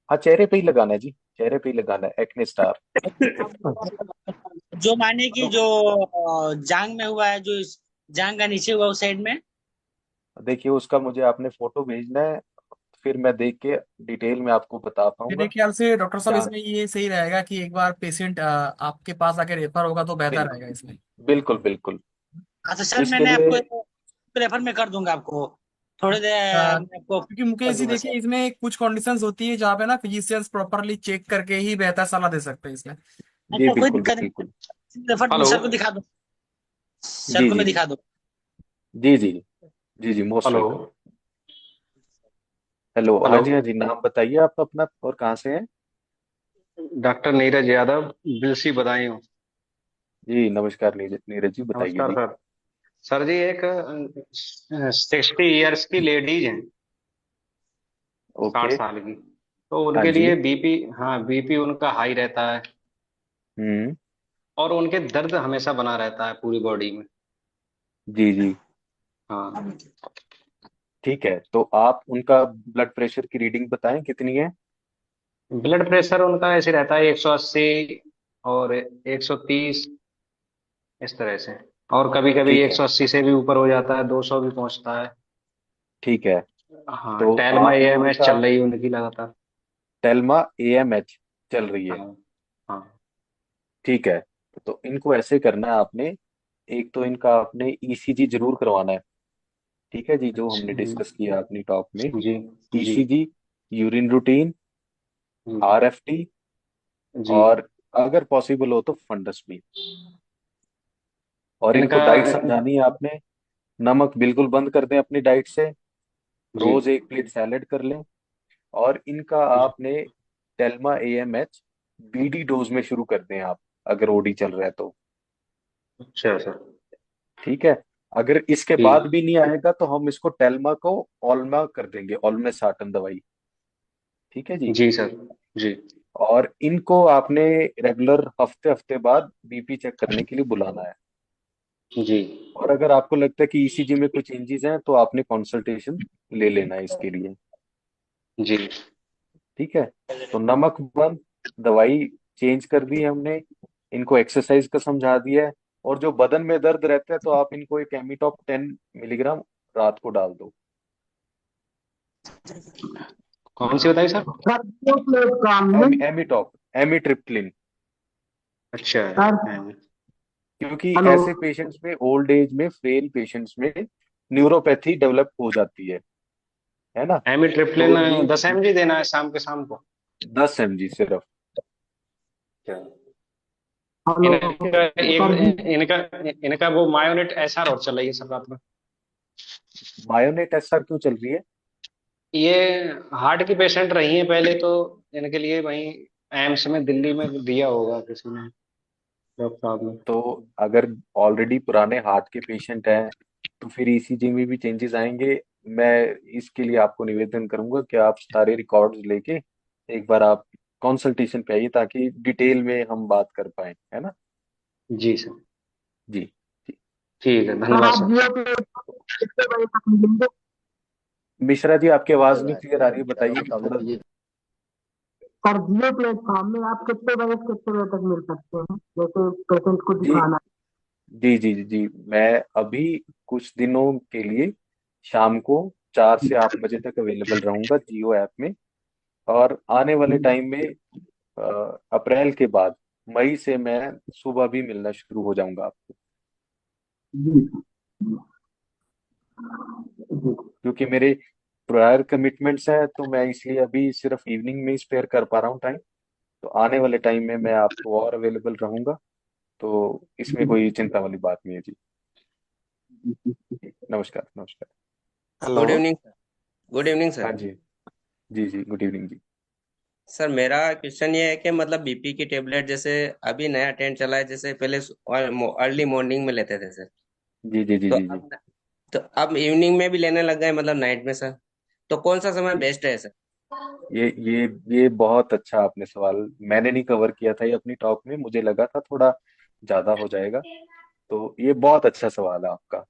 हाँ, चेहरे पे ही लगाना है जी, चेहरे पे ही लगाना है एक्ने स्टार। जो माने कि जो जांग में हुआ है, जो इस जांग का नीचे हुआ उस साइड में। देखिए, उसका मुझे आपने फोटो भेजना है, फिर मैं देख के डिटेल में आपको बता मेरे पाऊंगा। ख्याल से डॉक्टर साहब जान इसमें ये सही रहेगा कि एक बार पेशेंट आपके पास आके रेफर होगा तो बेहतर रहेगा बिल्कुल इसमें। बिल्कुल बिल्कुल। अच्छा सर, इसके मैंने लिए आपको रेफर में कर दूंगा आपको। थोड़ी देर में आपको क्योंकि कर मुकेश जी दूंगा देखिए, सर। इसमें कुछ कंडीशंस होती है जहाँ पे ना फिजिशियंस प्रॉपरली चेक करके ही बेहतर सलाह दे सकते हैं इसमें। जी अच्छा कोई बिल्कुल दिक्कत नहीं। बिल्कुल। Refer hello. सर को दिखा दो। सर जी को जी मैं जी दिखा दूँ। जी जी जी जी, मोस्ट हेलो। वेलकम। हेलो, हाँ हेलो। जी हाँ जी, नाम बताइए आप अपना और कहाँ से हैं? डॉक्टर नीरज यादव, बिलसी बदायूं। जी नमस्कार, नीरज नीरज जी, बताइए नमस्कार जी। सर। सर जी, एक 60 इयर्स की लेडीज हैं, 60 ओके। साल की। तो हाँ उनके जी। लिए बीपी, हाँ बीपी उनका हाई रहता है। हम्म। और उनके दर्द हमेशा बना रहता है पूरी बॉडी में। जी जी। हाँ। ठीक है, तो आप उनका ब्लड प्रेशर की रीडिंग बताएं कितनी है? ब्लड प्रेशर उनका ऐसे रहता है 180 और 130, इस तरह से। और कभी कभी ठीक है। 180 से भी ऊपर हो जाता है, 200 भी पहुंचता है। ठीक है, हाँ, तो टेल्मा आपने एएमएस उनका चल रही है उनकी लगातार। टेल्मा एएमएच चल रही है? हाँ। हाँ। ठीक है, तो इनको ऐसे करना है आपने। एक तो इनका आपने ईसीजी जरूर करवाना है। ठीक है जी, जो अच्छा हमने जी। डिस्कस किया अपनी टॉक में। जी। जी। ईसीजी, यूरिन रूटीन, जी। आरएफटी, जी। और अगर पॉसिबल हो तो फंडस भी। और इनको इनका। डाइट समझानी है आपने। नमक बिल्कुल बंद कर दें अपनी डाइट से। जी। रोज एक प्लेट सैलेड कर लें। और इनका जी। आपने टेल्मा एएमएच बीडी डोज में शुरू कर दें आप, अगर ओडी चल रहा है तो। अच्छा सर। ठीक है। अगर इसके जी। बाद भी नहीं आएगा तो हम इसको टेल्मा को ऑल्मा कर देंगे, ऑल्मे साटन दवाई। ठीक है जी। जी सर। जी। और इनको आपने रेगुलर हफ्ते हफ्ते बाद बीपी चेक करने के लिए बुलाना है। जी। और अगर आपको लगता है कि ईसीजी में कुछ चेंजेस हैं तो आपने कंसल्टेशन ले लेना है इसके लिए। जी। ठीक है। तो नमक बंद, दवाई चेंज कर दी हमने, इनको एक्सरसाइज का समझा दिया है। और जो बदन में दर्द रहता है तो आप इनको एक एमिटॉप 10 मिलीग्राम रात को डाल दो। कौन सी बताई सर? एमिटॉप, एमिट्रिप्टिलिन। अच्छा। क्योंकि हेलो। ऐसे पेशेंट्स में, ओल्ड एज में फेल पेशेंट्स में न्यूरोपैथी डेवलप हो जाती है ना? तो एमिट्रिप्लिन ये 10 mg देना है शाम के शाम को? 10 mg सिर्फ। अच्छा। हेलो इनका सर जी। इनका इनका वो मायोनेट एसआर और चल रही है सब रात में। मायोनेट एसआर क्यों चल रही है? ये हार्ट की पेशेंट रही हैं पहले, तो इनके लिए वहीं एम्स में दिल्ली में दिया होगा किसी ने, डॉक्टर साहब ने। तो अगर ऑलरेडी पुराने हार्ट के पेशेंट हैं तो फिर ईसीजी में भी चेंजेस आएंगे। मैं इसके लिए आपको निवेदन करूंगा कि आप सारे रिकॉर्ड्स लेके एक बार आप कंसल्टेशन पे आइए ताकि डिटेल में हम बात कर पाए, है ना। जी सर। जी जी। ठीक है, सर धन्यवाद आप सर। जियो पे कितने बजे तक मिलेंगे? मिश्रा जी, आपकी आवाज नहीं क्लियर आ रही है, बताइए थोड़ा। सर जियो प्लेटफॉर्म में आप कितने बजे से कितने बजे तक मिल सकते हैं, जैसे पेशेंट को जी दिखाना जी जी जी जी, मैं अभी कुछ दिनों के लिए शाम को 4 से 8 बजे तक अवेलेबल रहूंगा जियो ऐप में। और आने वाले टाइम में अप्रैल के बाद मई से मैं सुबह भी मिलना शुरू हो जाऊंगा आपको, है? क्योंकि मेरे प्रायर कमिटमेंट्स हैं, तो मैं इसलिए अभी सिर्फ इवनिंग में ही स्पेयर कर पा रहा हूँ टाइम। तो आने वाले टाइम में मैं आपको और अवेलेबल रहूंगा, तो इसमें कोई चिंता वाली बात नहीं है जी। नमस्कार नमस्कार। Good hello. Evening sir. Good evening हाँ सर। जी। जी जी, गुड इवनिंग जी। सर मेरा क्वेश्चन ये है कि मतलब बीपी की टेबलेट जैसे अभी नया ट्रेंड चला है, जैसे पहले अर्ली मॉर्निंग में लेते थे सर। जी जी जी तो जी जी। अब इवनिंग में भी लेने लग गए, मतलब नाइट में सर। तो कौन सा समय बेस्ट है सर? ये बहुत अच्छा आपने सवाल, मैंने नहीं कवर किया था ये अपनी टॉक में, मुझे लगा था थोड़ा ज्यादा हो जाएगा। तो ये बहुत अच्छा सवाल है आपका।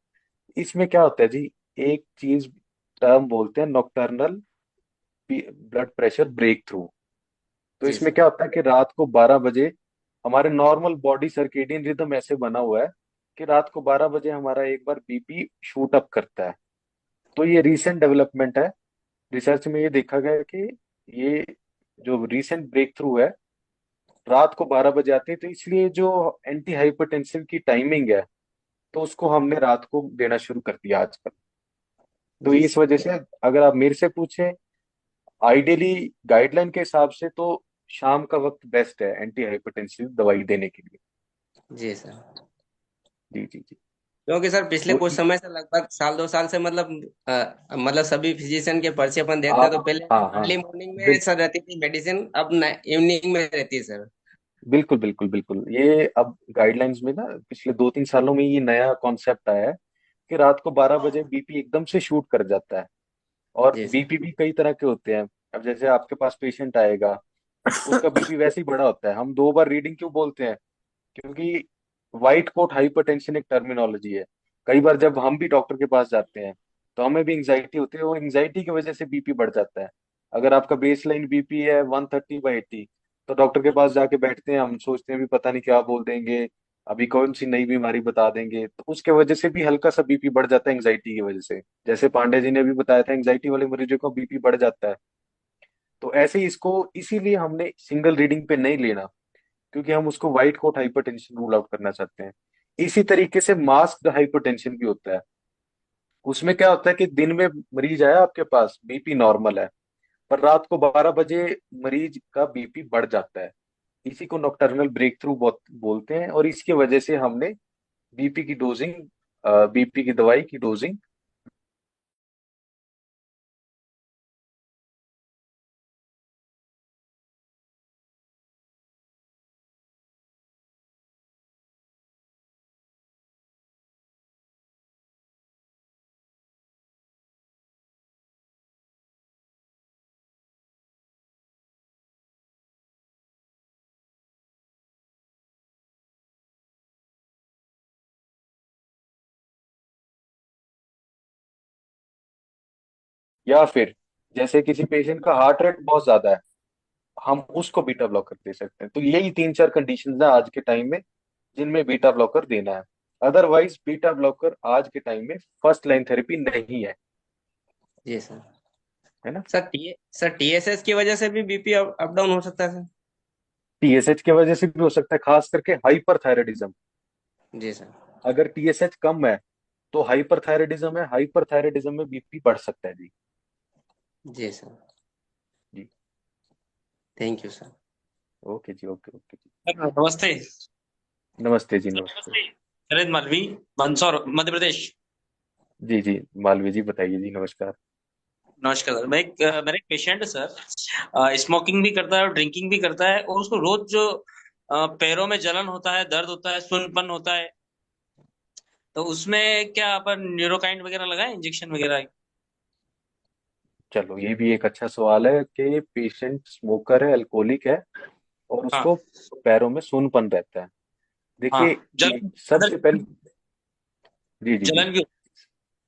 इसमें क्या होता है जी, एक चीज टर्म बोलते हैं nocturnal blood pressure break through. तो जी इसमें सर। क्या होता है कि रात को 12 बजे हमारे नॉर्मल बॉडी सर्केडियन रिदम ऐसे बना हुआ है कि रात को 12 बजे हमारा एक बार बीपी शूट अप करता है। तो ये रीसेंट डेवलपमेंट है, रिसर्च में ये देखा गया है कि ये जो रीसेंट ब्रेक थ्रू है रात को 12 बजे आते हैं। तो इसलिए जो एंटी हाइपरटेंसिव की टाइमिंग है, तो उसको हमने रात को देना शुरू कर दिया आजकल। तो जी इस सर। वजह से अगर आप मेरे से पूछें, आइडियली गाइडलाइन के हिसाब से तो शाम का वक्त बेस्ट है एंटी हाइपरटेंसिव दवाई देने के लिए। जी सर। जी जी जी। क्योंकि सर पिछले तो कुछ समय से लगभग साल 2 साल से मतलब सभी फिजिशियन के पर्चे अपन देखते हैं, तो आप, पहले हाँ हाँ, अर्ली मॉर्निंग में बिल, सर रहती थी मेडिसिन, अब इवनिंग में रहती है सर। बिल्कुल बिल्कुल बिल्कुल, ये अब गाइडलाइंस में ना पिछले 2-3 सालों में ये नया कॉन्सेप्ट आया है कि रात को 12 बजे बीपी एकदम से शूट कर जाता है। और जी सर। बीपी भी कई तरह के होते हैं। अब जैसे आपके पास पेशेंट आएगा, उसका बीपी वैसे ही बड़ा होता है। हम 2 बार रीडिंग क्यों बोलते हैं? क्योंकि व्हाइट कोट हाइपरटेंशन एक टर्मिनोलॉजी है। कई बार जब हम भी डॉक्टर के पास जाते हैं तो हमें भी एंजाइटी होती है, वो एंजाइटी की वजह से बीपी बढ़ जाता है। अगर आपका बेस लाइन बीपी है 130/80, तो डॉक्टर के पास जाके बैठते हैं, हम सोचते हैं भी पता नहीं क्या बोल देंगे, अभी कौन सी नई बीमारी बता देंगे, तो उसके वजह से भी हल्का सा बीपी बढ़ जाता है एंजाइटी की वजह से। जैसे पांडे जी ने भी बताया था, एंजाइटी वाले मरीजों का बीपी बढ़ जाता है। तो ऐसे ही इसको इसीलिए हमने सिंगल रीडिंग पे नहीं लेना, क्योंकि हम उसको white coat hypertension rule out करना चाहते हैं। इसी तरीके से मास्क्ड हाइपरटेंशन भी होता है। उसमें क्या होता है कि दिन में मरीज आया आपके पास, बीपी नॉर्मल है, पर रात को 12 बजे मरीज का बीपी बढ़ जाता है। इसी को नॉकटर्नल ब्रेक थ्रू बोलते हैं, और इसकी वजह से हमने बीपी की डोजिंग, बीपी की दवाई की डोजिंग। या फिर जैसे किसी पेशेंट का हार्ट रेट बहुत ज्यादा है, हम उसको बीटा ब्लॉकर दे सकते हैं। तो यही 3-4 कंडीशंस है आज के टाइम में जिनमें बीटा ब्लॉकर देना है। अदरवाइज बीटा ब्लॉकर आज के टाइम में फर्स्ट लाइन थेरेपी नहीं है, जी सर। है ना। सर टीएसएस की वजह से भी बीपी अप डाउन हो सकता है सर? टीएसएच की वजह से भी हो सकता है, खास करके हाइपरथायराइडिज्म। जी सर। अगर टीएसएच कम है तो हाइपरथायराइडिज्म है, हाइपरथायराइडिज्म में बीपी बढ़ सकता है जी। जी सर। जी। Thank you sir. Okay ji, okay okay जी। नमस्ते। नमस्ते जी, नमस्ते। नमस्ते। शरद मालवी, मंदसौर, मध्य प्रदेश। जी जी, मालवीय जी बताइए जी, नमस्कार। नमस्कार सर। मेरा एक पेशेंट है सर, स्मोकिंग भी करता है और ड्रिंकिंग भी करता है, और उसको रोज जो पैरों में जलन होता है, दर्द होता है, सुन्नपन होता है, तो उसमें क्या अपन न्यूरोकाइंड वगैरह लगाए, इंजेक्शन वगैरह? चलो, ये भी एक अच्छा सवाल है कि पेशेंट स्मोकर है, अल्कोहलिक है और हाँ उसको पैरों में सूनपन रहता है। हाँ। देखिए, जलन, सबसे अंदर पहले, जी जी जी, जलन भी।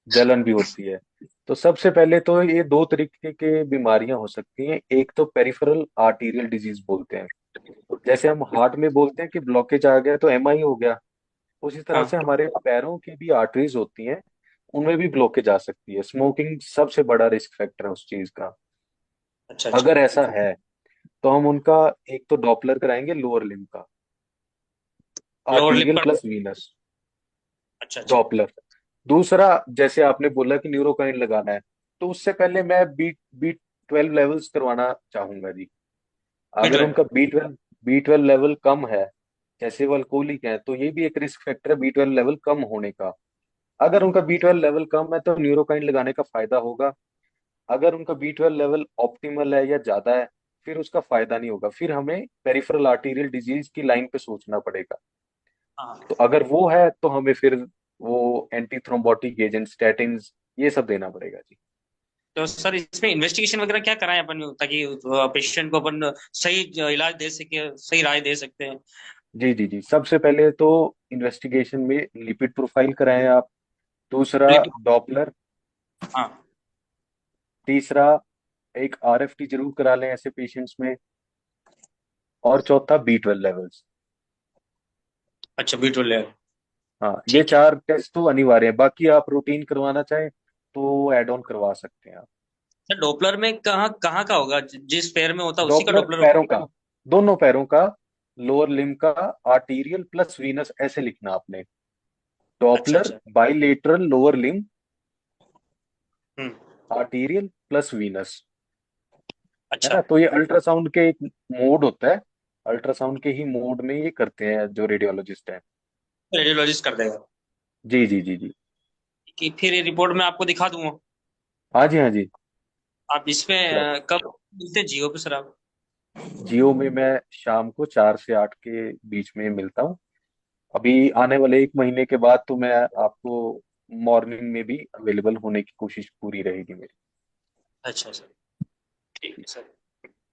जलन भी होती है। तो सबसे पहले तो ये दो तरीके की बीमारियां हो सकती हैं। एक तो पेरिफेरल आर्टीरियल डिजीज बोलते हैं, जैसे हम हार्ट में बोलते हैं कि ब्लॉकेज आ गया तो एमआई हो गया। उसी तरह हाँ। से हमारे पैरों की भी आर्टरीज होती हैं, उनमें भी ब्लॉकेज आ सकती है। स्मोकिंग सबसे बड़ा रिस्क फैक्टर है उस चीज का। अच्छा अच्छा। अगर ऐसा है तो हम उनका एक तो डॉपलर कराएंगे लोअर लिम्ब का, लोअर लिप आर्टीरियल का। प्लस वीनस अच्छा अच्छा। डॉपलर। दूसरा, जैसे आपने बोला कि न्यूरोकाइन लगाना है, तो उससे पहले मैं बी 12 लेवल्स करवाना चाहूंगा जी। अगर B12। उनका बी 12 लेवल कम है, जैसे वो अल्कोहलिक है, तो ये भी एक रिस्क फैक्टर है बी 12 लेवल कम होने का। अगर उनका बी 12 लेवल कम है तो न्यूरोकाइन लगाने का फायदा होगा। अगर उनका बी 12 लेवल ऑप्टिमल है या ज्यादा है, फिर उसका फायदा नहीं होगा, फिर हमें पेरिफेरल आर्टीरियल डिजीज की लाइन पे सोचना पड़ेगा। हाँ। तो अगर वो है तो हमें फिर वो एंटी थ्रोम्बोटिक एजेंट, स्टैटिन्स, ये सब देना पड़ेगा जी। तो सर इसमें इन्वेस्टिगेशन वगैरह क्या कराएं अपन, ताकि पेशेंट को अपन सही इलाज दे सके, सही राय दे सकते हैं। जी जी जी, सबसे पहले तो इन्वेस्टिगेशन में लिपिड प्रोफाइल कराएं आप। दूसरा, लिप। डॉपलर। हाँ। तीसरा, एक आरएफटी जरूर करा लें ऐसे पेशेंट्स में। और चौथा, बी 12 लेवल्स। अच्छा, B12 हाँ, ये ठीक है। चार टेस्ट तो अनिवार्य है। बाकी आप रूटीन करवाना चाहें तो एड ऑन करवा सकते हैं आप। सर डॉपलर में कहाँ कहाँ का होगा, जिस पैर में होता है उसी का डॉपलर डॉपलर पैरों होगा। का, दोनों पैरों का, लोअर लिम्ब का, आर्टीरियल प्लस वीनस ऐसे लिखना आपने। अच्छा डॉपलर अच्छा। बाइलेटरल लोअर लिम्ब, हम्म। आर्टीरियल प्लस वीनस, है अच्छा। ना। तो ये अल्ट्रासाउंड के एक मोड होता है, अल्ट्रासाउंड के ही मोड में ये करते हैं जो रेडियोलॉजिस्ट हैं। रेडियोलॉजिस्ट कर देगा। जी जी जी जी। कि फिर ये रिपोर्ट मैं आपको दिखा दूंगा। हाँ जी, हाँ जी। आप इसमें श्योर। कब मिलते हैं जियो पे सर आप। जियो में मैं शाम को 4 से 8 के बीच में मिलता हूँ। अभी आने वाले 1 महीने के बाद तो मैं आपको मॉर्निंग में भी अवेलेबल होने की कोशिश पूरी रहेगी मेरी। अच्छा सर। ठीक है सर।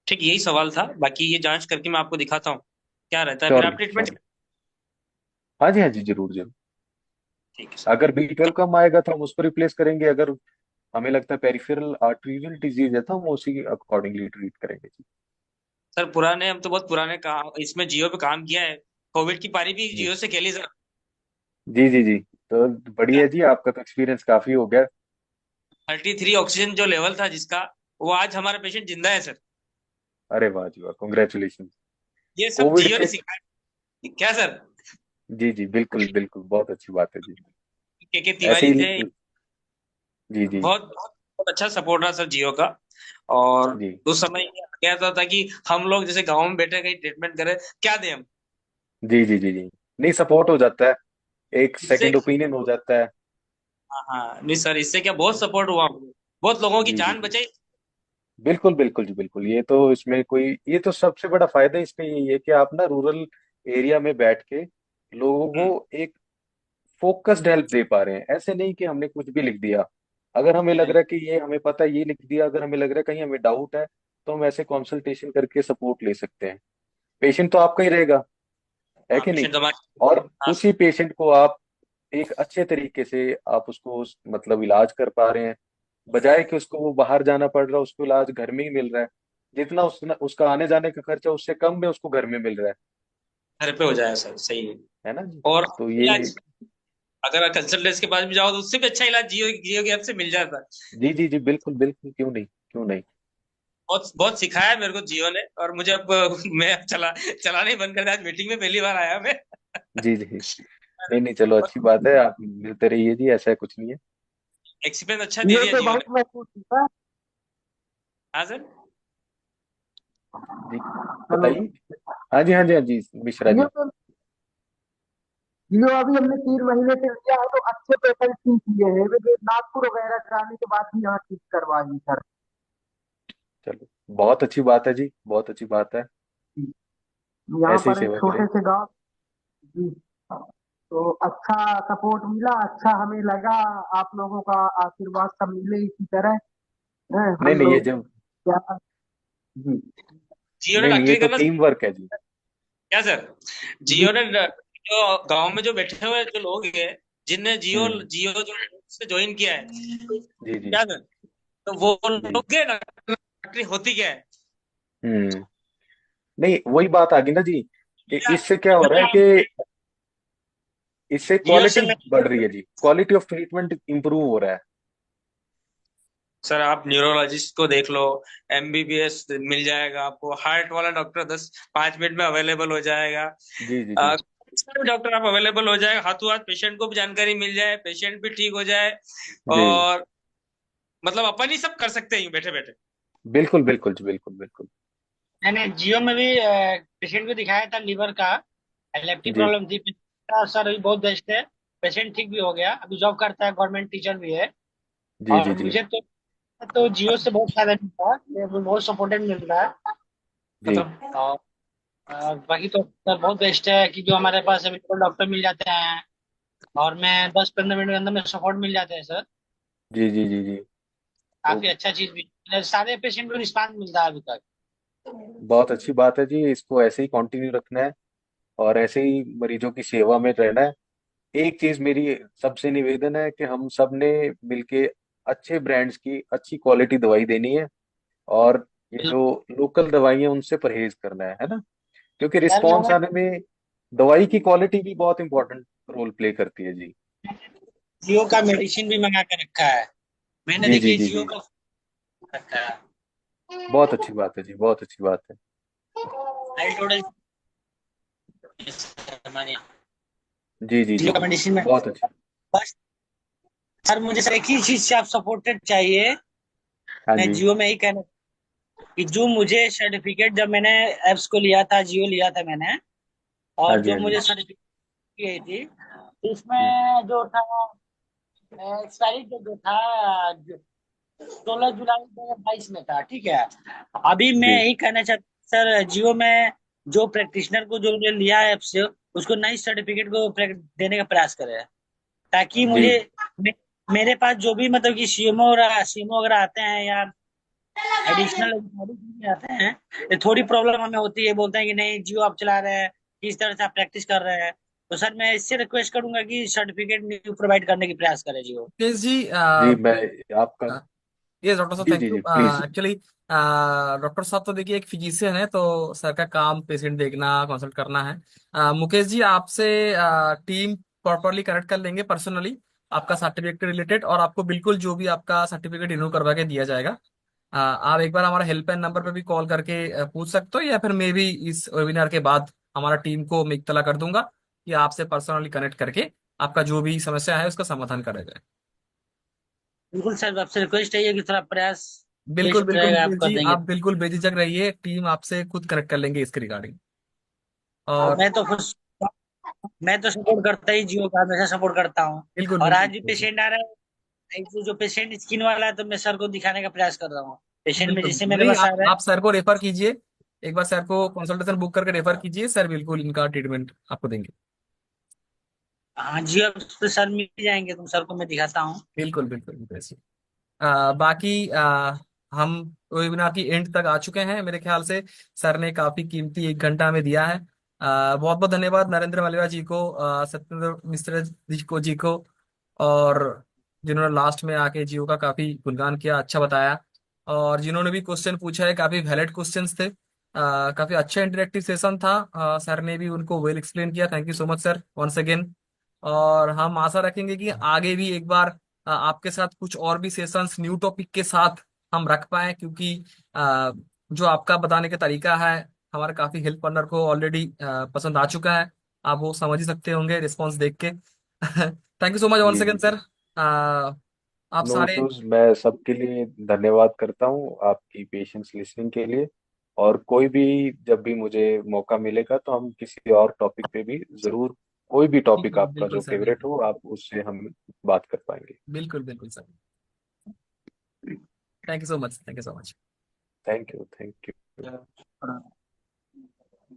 ठीक, यही सवाल था, बाकी ये जांच करके मैं आपको दिखाता हूँ क्या रहता है, फिर आप श्योरली ट्रीटमेंट। श्योरली। हाँ जी, हाँ जी, जरूर जरूर। ठीक है सर। अगर बी 12 कम आएगा तो हम उसको रिप्लेस करेंगे। अगर हमें लगता है पेरिफेरल आर्टीरियल डिजीज है तो हम उसी अकॉर्डिंगली ट्रीट करेंगे जी। सर पुराने, हम तो बहुत पुराने काम इसमें जियो पे काम किया है। कोविड की पारी भी जी जियो से खेली सर। जी जी जी। तो बढ़िया जी, आपका तो एक्सपीरियंस काफी हो गया। 33 ऑक्सीजन जो लेवल था जिसका, वो आज हमारा पेशेंट जिंदा है सर। अरे वाह जी वाह, कॉन्ग्रेचुलेशन। ये सब कोविड जियो ने के, सिखाया। क्या सर। जी जी, बिल्कुल बिल्कुल, बहुत अच्छी बात है जी। के ऐसे तिवारी ही, थे। जी जी बहुत बहुत बहुत अच्छा सपोर्ट रहा सर जियो का। और जी उस समय ये आ गया था कि हम लोग जैसे गांव में बैठे कहीं ट्रीटमेंट करें, क्या दें हम। जी जी जी जी। नहीं, सपोर्ट हो जाता है, एक इससे, सेकंड ओपिनियन हो जाता है। हाँ हाँ, नहीं सर, इससे क्या बहुत सपोर्ट हुआ हमको। बहुत लोगों की जी जी जान जी, बचाई। बिल्कुल बिल्कुल जी, बिल्कुल। ये तो इसमें कोई, ये तो सबसे बड़ा फायदा इसमें यही है कि आप ना रूरल एरिया में बैठ के लोगों हम्म। को एक फोकस्ड हेल्प दे पा रहे हैं। ऐसे नहीं कि हमने कुछ भी लिख दिया। अगर हमें लग नहीं। रहा है कि ये हमें पता है, ये लिख दिया, अगर हमें लग रहा है कहीं हमें डाउट है, तो हम ऐसे कंसल्टेशन करके सपोर्ट ले सकते हैं। पेशेंट तो आपका ही रहेगा, है हाँ, कि नहीं। पेशेंट हमारे। और हाँ उसी पेशेंट को आप एक अच्छे तरीके से आप उसको मतलब इलाज कर पा रहे हैं, बजाय कि उसको वो बाहर जाना पड़ रहा है, उसको इलाज घर में ही मिल रहा है। जितना उसका आने जाने का खर्चा उससे कम में उसको घर में मिल रहा घर पे हो जाए सर, सही है। है ना जी। और तो ये, आज अगर कंसल्टेंट के पास भी जाओ तो उससे भी अच्छा इलाज जियो जियो की ऐप से मिल जाता है। जी जी जी, बिल्कुल बिल्कुल, क्यों नहीं, क्यों नहीं। बहुत बहुत सिखाया मेरे को जियो ने, और मुझे अब मैं अब चलाना ही बंद कर दिया। आज मीटिंग में पहली बार आया मैं। जी जी, नहीं नहीं, चलो अच्छी बात है, आप मिलते रहिए जी, ऐसा कुछ नहीं है। एक्सपीरियंस अच्छा दे जियो दिया पे जियो बहुत ने। महसूस होता है। हाँ सर। जी, हेलो। बताइए। हाँ जी, हाँ जी, हाँ जी, मिश्रा जियो जी। पे, जियो अभी हमने 3 महीने से लिया है तो अच्छे पेशेंट ठीक किए हैं, वे जो नागपुर वगैरह जाने के बाद भी यहाँ ठीक करवाइए सर। चलो, बहुत अच्छी बात है जी, बहुत अच्छी बात है। यहाँ ऐसे ही पर एक सेवा करें। छोटे से गांव। जी। तो अच्छा सपोर्ट मिला, अच्छा हमें लगा। आप लोगों का आशीर्वाद सब मिले इसी तरह। नहीं हम नहीं, ये लोग जब क्या जी जियो ने नहीं नहीं, ये डॉक्टरी तो करना टीम वर्क है जी। क्या सर? जी जियो ने जो गांव में जो बैठे हुए जो लोग हैं, जिनने जियो हम्म। जियो जो से ज्वाइन किया है, जी जी क्या सर, तो वो जी। लोग के डॉक्टरी होती क्या है? हम्म। नहीं, वही बात आ गई ना जी, कि या इससे क्या हो रहा है कि इससे जियो से क्वालिटी मैं बढ़ रही है जी, क्वालिटी ऑफ ट्रीटमेंट इंप्रूव हो रहा है। सर, आप न्यूरोलॉजिस्ट को देख लो, एमबीबीएस मिल जाएगा आपको, हार्ट वाला डॉक्टर 5 मिनट में अवेलेबल हो जाएगा। जी जी जी इसका भी डॉक्टर आप अवेलेबल हो जाएगा, हाथों हाथ पेशेंट को भी जानकारी मिल जाए, पेशेंट भी ठीक हो जाए। जी। और मतलब अपन ही सब कर सकते हैं बैठे बैठे। बिल्कुल बिल्कुल जी, बिल्कुल बिल्कुल। मैंने जियो में भी पेशेंट को दिखाया था, लीवर का एलएफटी जी प्रॉब्लम थी। सर अभी बहुत बेस्ट है, पेशेंट ठीक भी हो गया, अभी जॉब करता है, गवर्नमेंट टीचर भी है। जी और जी जी मुझे तो जियो से बहुत फायदा मिलता है, मेरे को बहुत सपोर्टेड मिल रहा है। जी मतलब बाकी तो सर बहुत बेस्ट है कि जो हमारे पास अवेलेबल डॉक्टर मिल जाते हैं, और मैं 10-15 मिनट के अंदर में सपोर्ट मिल जाते हैं सर। जी जी जी जी। तो काफी अच्छा चीज भी, सारे पेशेंट को रिस्पांस मिलता है अभी तक। बहुत अच्छी बात है जी, इसको ऐसे ही कंटिन्यू रखना है और ऐसे ही मरीजों की सेवा में रहना है। एक चीज मेरी सबसे निवेदन है कि हम सब ने मिलके अच्छे ब्रांड्स की अच्छी क्वालिटी दवाई देनी है, और ये जो लोकल दवाई है उनसे परहेज करना है ना, क्योंकि सर रिस्पॉन्स मैंने आने में दवाई की क्वालिटी भी बहुत इंपॉर्टेंट रोल प्ले करती है जी। जियो का मेडिसिन भी मंगा के रखा है, मैंने जी जी देखिए जी जियो जी। का रखा है। बहुत अच्छी बात है जी, बहुत अच्छी बात है। आई टोटल जी जी जी जियो का जी। मेडिसिन में बहुत अच्छी। बस। सर मुझे सर एक ही चीज से आप सपोर्टेड चाहिए, हाँ मैं जी। जियो में ही कहना कि जो मुझे सर्टिफिकेट, जब मैंने एप्स को लिया था, जियो लिया था मैंने, हाँ और जी। जो हाँ जी। मुझे सर्टिफिकेट की गई थी, हम्म, इसमें जो था एक्सपायरी डेट जो था 16 जुलाई 2022 में था, ठीक है। अभी मैं जी यही कहना चाहता हूँ सर, जियो में जो प्रैक्टिशनर को जो लिया है ऐप से, उसको नई सर्टिफिकेट को देने का प्रयास करे, ताकि जी मुझे मे, मेरे पास जो भी मतलब कि सीएमओ वगैरह आते हैं, या एडिशनल अधिकारी आते हैं, ये थोड़ी प्रॉब्लम हमें होती है, बोलते हैं कि नहीं जियो आप चला रहे हैं, किस तरह से आप प्रैक्टिस कर रहे हैं। तो सर मैं इससे रिक्वेस्ट करूंगा कि सर्टिफिकेट न्यू प्रोवाइड करने की प्रयास करें जियो। मुकेश जी, जी। मैं आपका यस डॉक्टर साहब, जी थैंक जी यू जी प्लीज। एक्चुअली। डॉक्टर साहब तो देखिए एक फिजिशियन है, तो सर का काम पेशेंट देखना, कंसल्ट करना है। मुकेश जी, आपसे टीम प्रॉपरली कनेक्ट कर लेंगे पर्सनली, आपका सर्टिफिकेट रिलेटेड, और आपको बिल्कुल जो भी आपका सर्टिफिकेट रिन्यू करवा के दिया जाएगा। आप एक बार हमारा हेल्पलाइन नंबर पे भी कॉल करके पूछ सकते हो, या फिर मैं भी इस वेबिनार के बाद हमारा टीम को मैं इत्तला कर दूंगा कि आपसे पर्सनली कनेक्ट करके आपका जो भी समस्या है उसका समाधान करा जाए। बिल्कुल सर, आपसे रिक्वेस्ट है कि थोड़ा प्रयास बिल्कुल बेस्ट बिल्कुल रहेगा, आप मुकेश कर जी, देंगे। आप बिल्कुल बेझिझक रहिए, टीम आपसे खुद कनेक्ट कर लेंगे इसके रिगार्डिंग। और और मैं तो सपोर्ट करता ही, जियो का हमेशा सपोर्ट करता हूँ। बिल्कुल और बिल्कुल आज भी मुकेश जी, पेशेंट आ रहा है, जो पेशेंट स्किन वाला है, तो मैं सर को दिखाने का प्रयास कर रहा हूँ, पेशेंट में बिल्कुल जिससे बिल्कुल। मेरे नहीं, पास आ रहा है। आप सर को रेफर कीजिए, एक बार सर को कंसल्टेशन बुक करके रेफर कीजिए, सर बिल्कुल इनका ट्रीटमेंट आपको देंगे। हाँ जियो पे सर मिल जाएंगे, तुम सर को मैं दिखाता हूँ। बिल्कुल बिल्कुल मुकेश जी। बाकी हम वेबिनार की एंड तक आ चुके हैं मेरे ख्याल से। सर ने काफी कीमती 1 घंटा हमें दिया है। बहुत बहुत धन्यवाद नरेंद्र मलिवा जी को, सत्येंद्र मिश्र जी को, और जिन्होंने लास्ट में आके जियो का काफी गुणगान किया, अच्छा बताया, और जिन्होंने भी क्वेश्चन पूछा है काफी वैलिड क्वेश्चंस थे। काफी अच्छा इंटरेक्टिव सेशन था। सर ने भी उनको वेल एक्सप्लेन किया, thank you so much sir once again. और हम आशा रखेंगे कि आगे भी एक बार आपके साथ कुछ और भी सेशंस न्यू टॉपिक के साथ हम रख पाए, क्योंकि जो आपका बताने का तरीका है हमारे काफी हेल्प पार्टनर को ऑलरेडी पसंद आ चुका है। आप वो समझ ही सकते होंगे रिस्पॉन्स देख के। Thank you so much one जी सेकेंड जी जी। सर। आप नो सारे इश्यूज, मैं सबके लिए धन्यवाद करता हूँ आपकी पेशेंस लिसनिंग के लिए। और कोई भी जब भी मुझे मौका मिलेगा तो हम किसी और टॉपिक पे भी जरूर, कोई भी टॉपिक बिल्कुल आपका बिल्कुल जो सर, फेवरेट बिल्कुल हो आप उससे हम बात कर पाएंगे। बिल्कुल बिल्कुल sir. Thank you so much, thank you so much. Thank you, thank you.